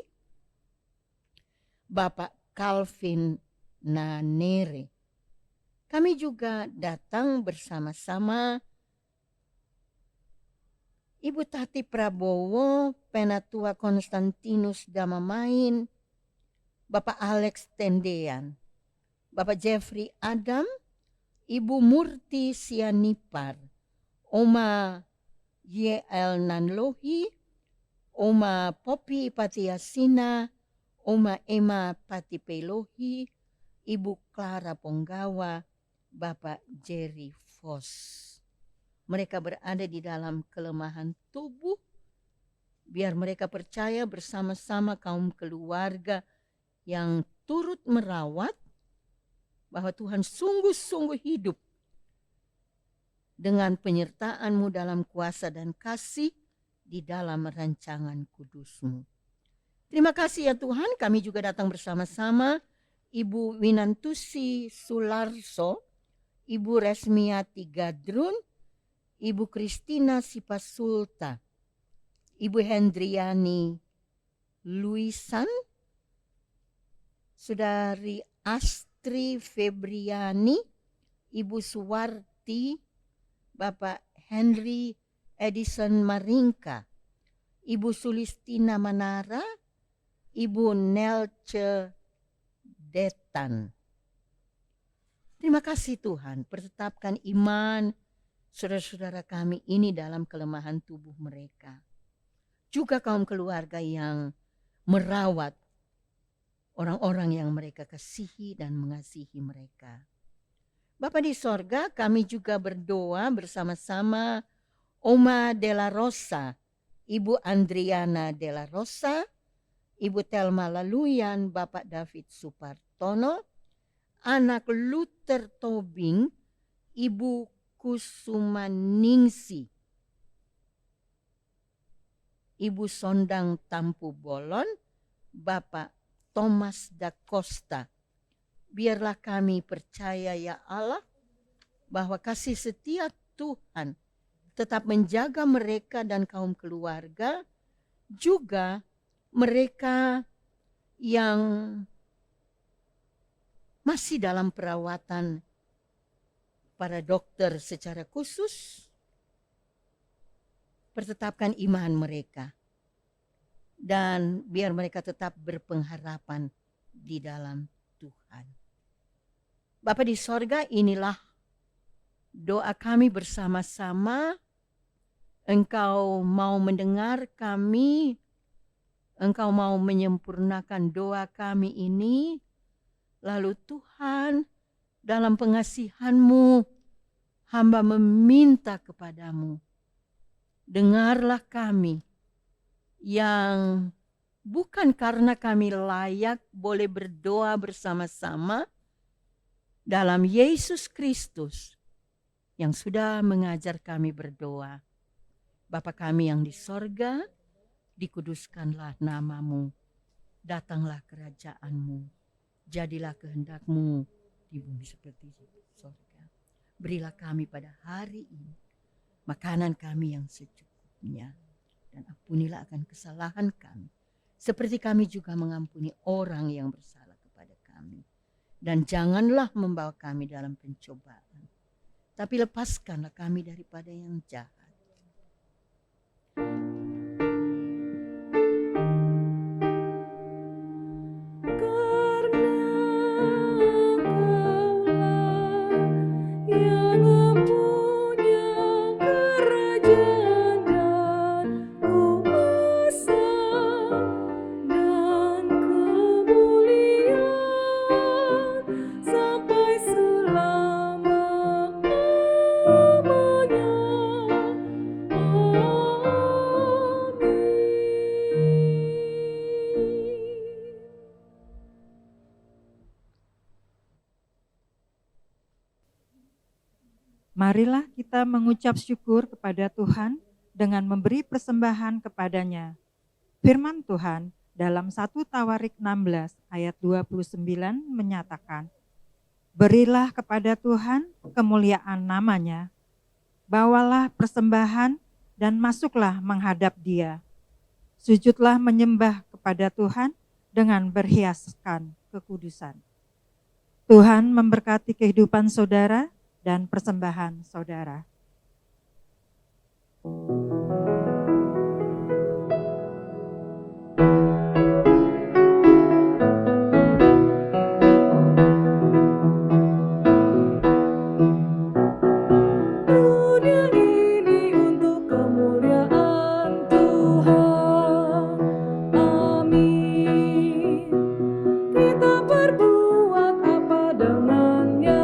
C: Bapak Calvin Nanere. Kami juga datang bersama-sama Ibu Tati Prabowo, Penatua Konstantinus Damamain, Bapak Alex Tendean, Bapak Jeffrey Adam, Ibu Murti Sianipar, Oma Y.L. Nanlohi, Oma Poppy Patiasina, Oma Emma Patipelohi, Ibu Clara Ponggawa, Bapak Jerry Foss. Mereka berada di dalam kelemahan tubuh, biar mereka percaya bersama-sama kaum keluarga yang turut merawat bahwa Tuhan sungguh-sungguh hidup dengan penyertaan-Mu dalam kuasa dan kasih di dalam rancangan kudus-Mu. Terima kasih ya Tuhan, kami juga datang bersama-sama Ibu Winantusi Sularso, Ibu Resmiati Gadrun, Ibu Kristina Sipasulta, Ibu Hendriani Luisan, Saudari Astri Febriani, Ibu Suwarti, Bapak Henry Edison Maringka, Ibu Sulistina Manara, Ibu Nelce Detan. Terima kasih Tuhan, pertetapkan iman saudara-saudara kami ini dalam kelemahan tubuh mereka. Juga kaum keluarga yang merawat orang-orang yang mereka kasihi dan mengasihi mereka. Bapa di sorga, kami juga berdoa bersama-sama Oma Della Rosa, Ibu Andriana Della Rosa, Ibu Telma Laluyan, Bapak David Supartono, anak Luther Tobing, Ibu Kusumaningsi, Ibu Sondang Tampu Bolon, Bapak Thomas da Costa. Biarlah kami percaya ya Allah bahwa kasih setia Tuhan tetap menjaga mereka dan kaum keluarga, juga mereka yang masih dalam perawatan para dokter secara khusus, pertetapkan iman mereka. Dan biar mereka tetap berpengharapan di dalam Tuhan. Bapa di sorga, inilah doa kami bersama-sama. Engkau mau mendengar kami, Engkau mau menyempurnakan doa kami ini. Lalu Tuhan, dalam pengasihan-Mu, hamba meminta kepadamu, dengarlah kami yang bukan karena kami layak boleh berdoa bersama-sama dalam Yesus Kristus yang sudah mengajar kami berdoa. Bapa kami yang di sorga, dikuduskanlah nama-Mu, datanglah kerajaan-Mu, jadilah kehendak-Mu di bumi seperti di sorga. Berilah kami pada hari ini makanan kami yang secukupnya, dan ampunilah akan kesalahan kami, seperti kami juga mengampuni orang yang bersalah kepada kami. Dan janganlah membawa kami dalam pencobaan, tapi lepaskanlah kami daripada yang jahat.
A: Marilah kita mengucap syukur kepada Tuhan dengan memberi persembahan kepadanya. Firman Tuhan dalam 1 Tawarik 16 ayat 29 menyatakan, Berilah kepada Tuhan kemuliaan namanya, bawalah persembahan dan masuklah menghadap Dia. Sujudlah menyembah kepada Tuhan dengan berhiaskan kekudusan. Tuhan memberkati kehidupan saudara dan persembahan saudara.
B: Dunia ini untuk kemuliaan Tuhan. Amin. Kita berbuat apa dengannya?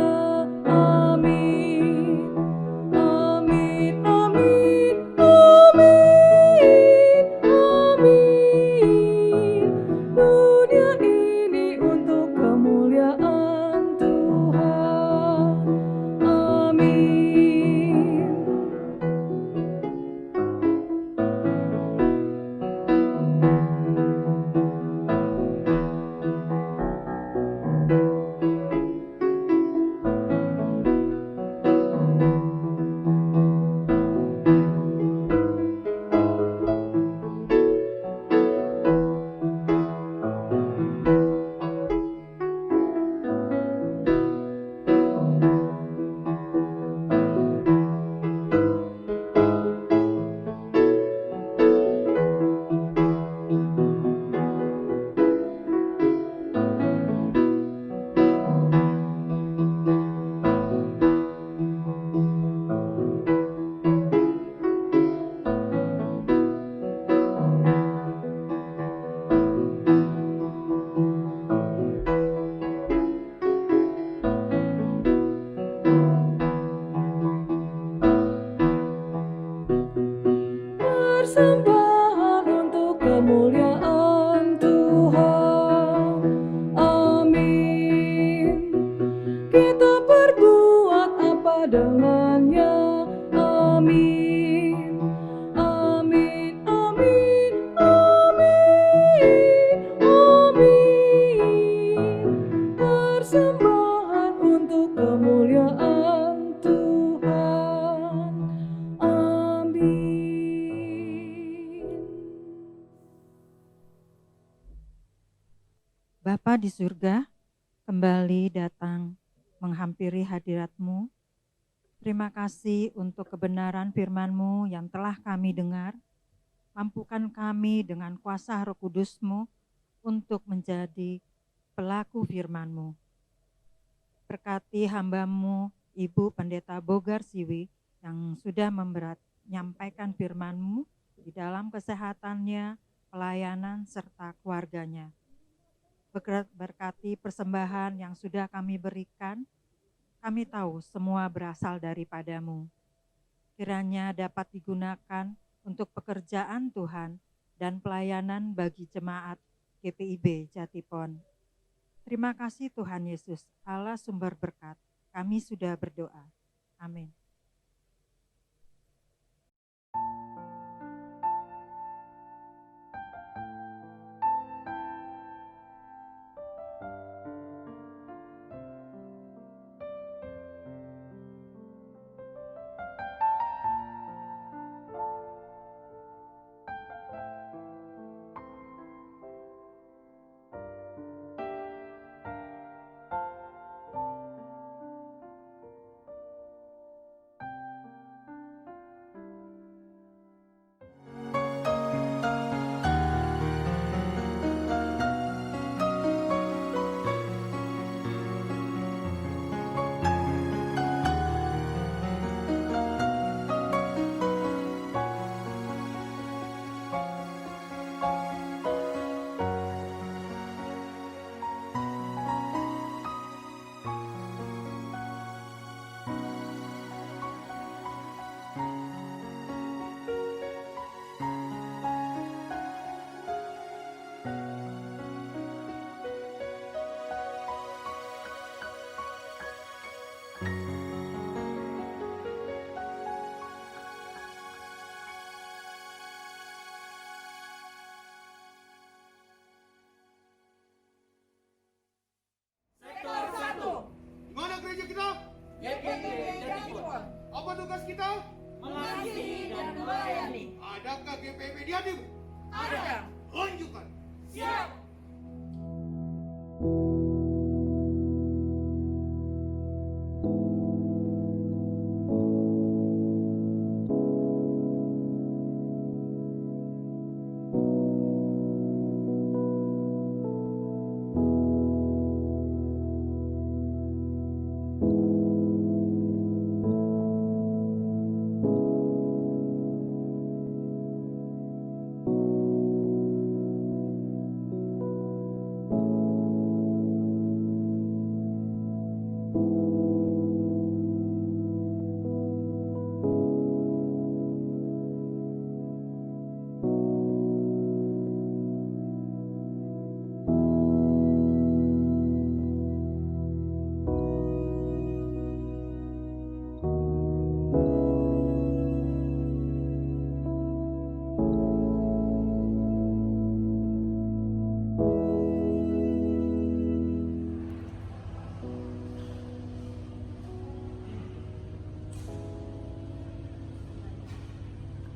B: Amin. Amin, amin, amin, amin. Dunia ini untuk kemuliaan Tuhan. Amin. Persembahan untuk kemuliaan Tuhan. Amin. Kita berbuat apa dengannya? Amin. Amin, amin, amin, amin. Persembahan untuk kemuliaan Tuhan. Amin.
A: Bapa di surga, kembali datang menghampiri hadirat-Mu. Terima kasih untuk kebenaran firman-Mu yang telah kami dengar. Mampukan kami dengan kuasa Roh Kudus-Mu untuk menjadi pelaku firman-Mu. Berkati hamba-Mu, Ibu Pendeta Bogar Siwi, yang sudah menyampaikan firman-Mu di dalam kesehatannya, pelayanan, serta keluarganya. Berkati persembahan yang sudah kami berikan, kami tahu semua berasal daripada-Mu. Kiranya dapat digunakan untuk pekerjaan Tuhan dan pelayanan bagi jemaat GPIB Jatipon. Terima kasih Tuhan Yesus, Allah sumber berkat. Kami sudah berdoa. Amin.
D: kita? Apa tugas kita?
E: Mengasihi dan melayani.
D: Adakah GPIB di hatimu?
E: Ada.
D: Tunjukkan.
E: Siap.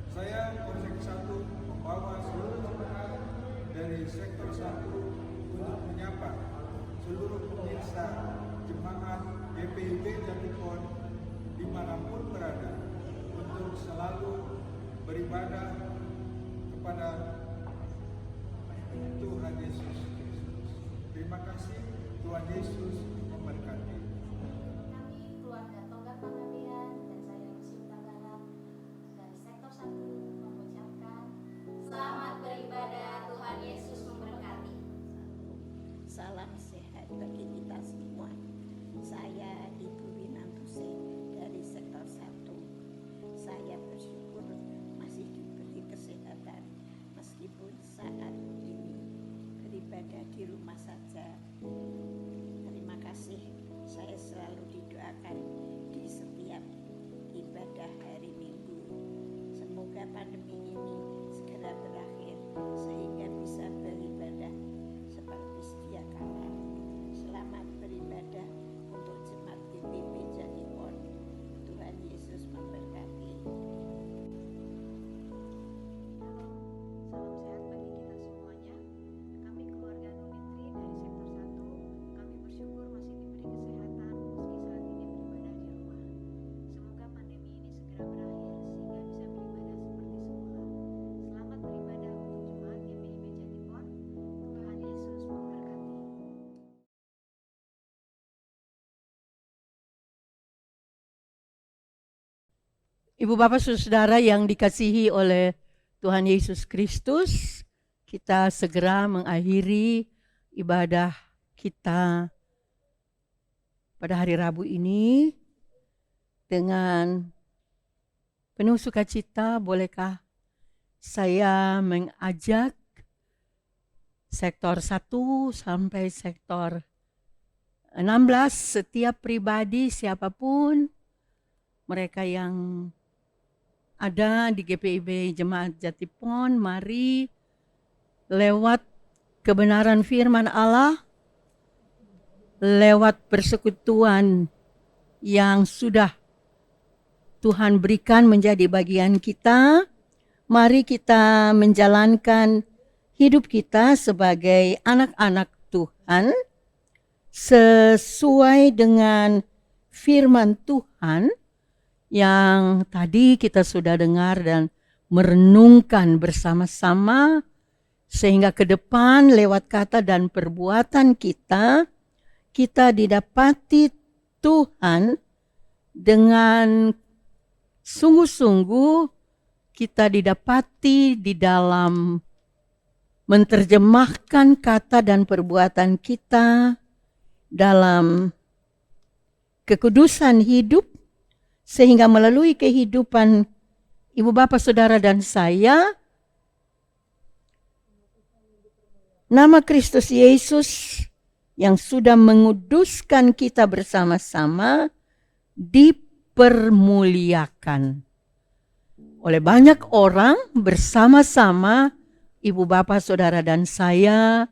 F: Saya Polsek 1 membawa seluruh jemaat dari sektor 1 untuk menyapa seluruh pemirsa jemaat GPIB Jatipon dimanapun berada untuk selalu beribadah kepada Tuhan Yesus Kristus. Terima kasih, Tuhan Yesus memberkati.
G: Kami keluarga Tonggat Panggabean dan saya Museum Tanggara dari sektor 1 mengucapkan selamat beribadah, Tuhan Yesus memberkati.
H: Salam sehat bagi kita semua. Saya Ibu Winantuse dari sektor 1. Saya bersyukur masih diberi kesehatan meskipun saat ini beribadah di rumah saja. Terima kasih, saya selalu didoakan di setiap ibadah hari Minggu. Semoga pandemi ini segera berakhir sehingga bisa beribadah seperti sedia kala. Selamat beribadah untuk jemaat GPIB Jatipon. Tuhan Yesus memberkati.
G: Salam sehat bagi kita semuanya. Kami keluarga Nunitri dari sektor 1. Kami bersyukur masih diberi kesehatan meski saat ini beribadah di rumah. Semoga pandemi ini segera berakhir sehingga bisa beribadah seperti semula. Selamat beribadah untuk jemaat GPIB Jatipon. Tuhan Yesus memberkati.
C: Ibu Bapak Saudara yang dikasihi oleh Tuhan Yesus Kristus, kita segera mengakhiri ibadah kita pada hari Rabu ini dengan penuh sukacita. Bolehkah saya mengajak sektor 1 sampai sektor 16, setiap pribadi siapapun mereka yang ada di GPIB Jemaat Jatipon, mari lewat kebenaran firman Allah, lewat persekutuan yang sudah Tuhan berikan menjadi bagian kita, mari kita menjalankan hidup kita sebagai anak-anak Tuhan sesuai dengan firman Tuhan yang tadi kita sudah dengar dan merenungkan bersama-sama, sehingga ke depan lewat kata dan perbuatan kita didapati Tuhan dengan sungguh-sungguh, kita didapati di dalam menerjemahkan kata dan perbuatan kita dalam kekudusan hidup, sehingga melalui kehidupan Ibu Bapak Saudara dan saya, nama Kristus Yesus yang sudah menguduskan kita bersama-sama dipermuliakan oleh banyak orang bersama-sama Ibu Bapak Saudara dan saya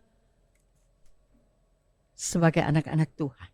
C: sebagai anak-anak Tuhan.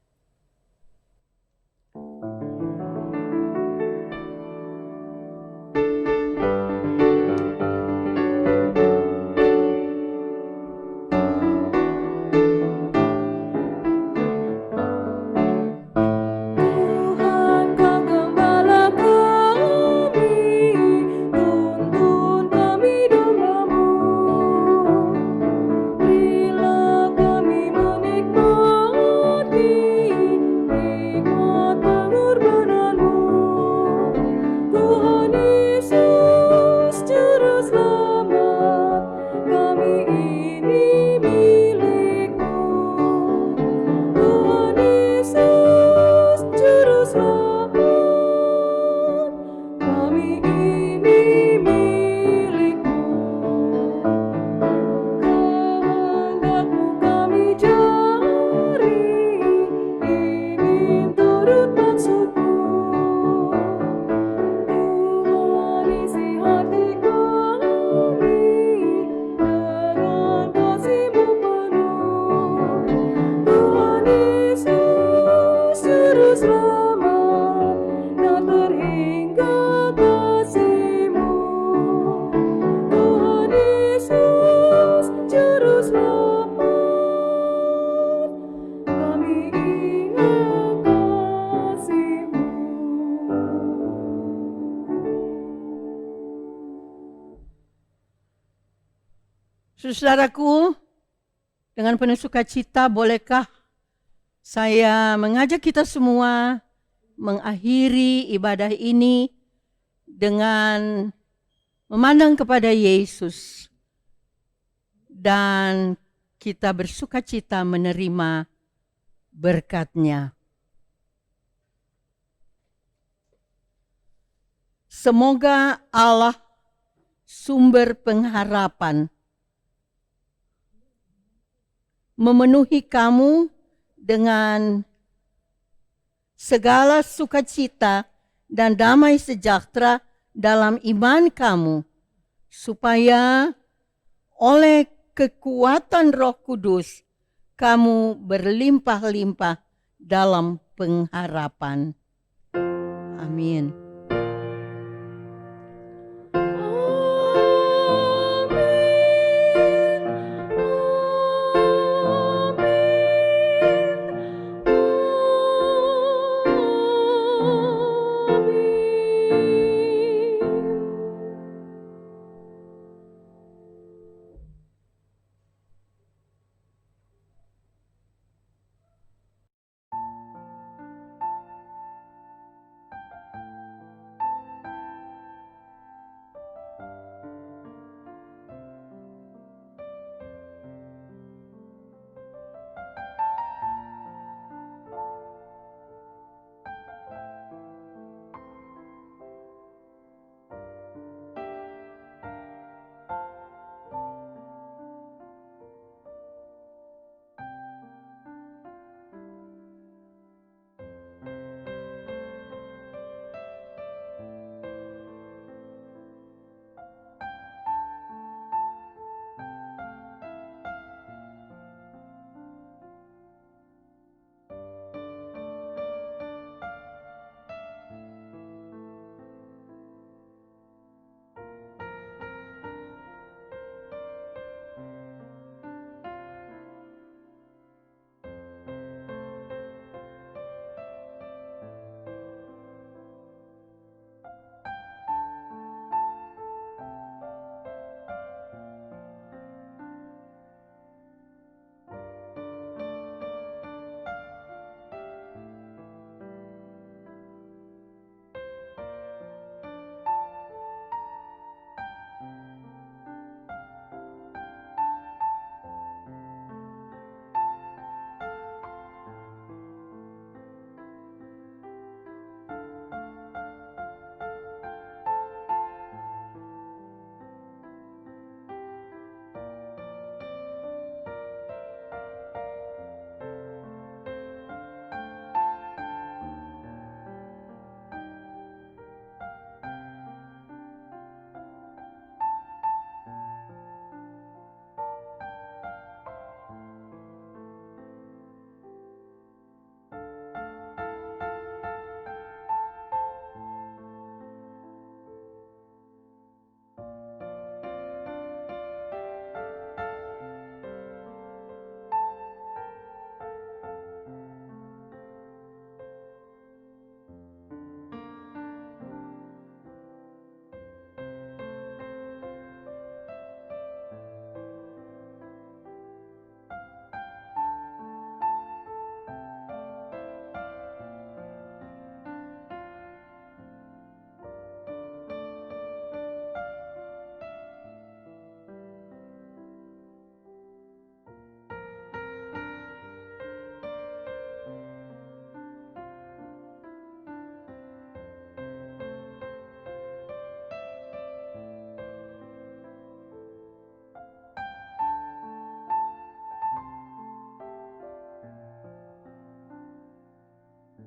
B: selamat tak terhingga kasih-Mu. Tuhan Yesus Juru Selamat, kami ingat kasih-Mu.
C: Saudaraku, dengan penuh sukacita bolehkah saya mengajak kita semua mengakhiri ibadah ini dengan memandang kepada Yesus dan kita bersukacita menerima berkat-Nya. Semoga Allah sumber pengharapan memenuhi kamu dengan segala sukacita dan damai sejahtera dalam iman kamu, supaya oleh kekuatan Roh Kudus kamu berlimpah-limpah dalam pengharapan. Amin.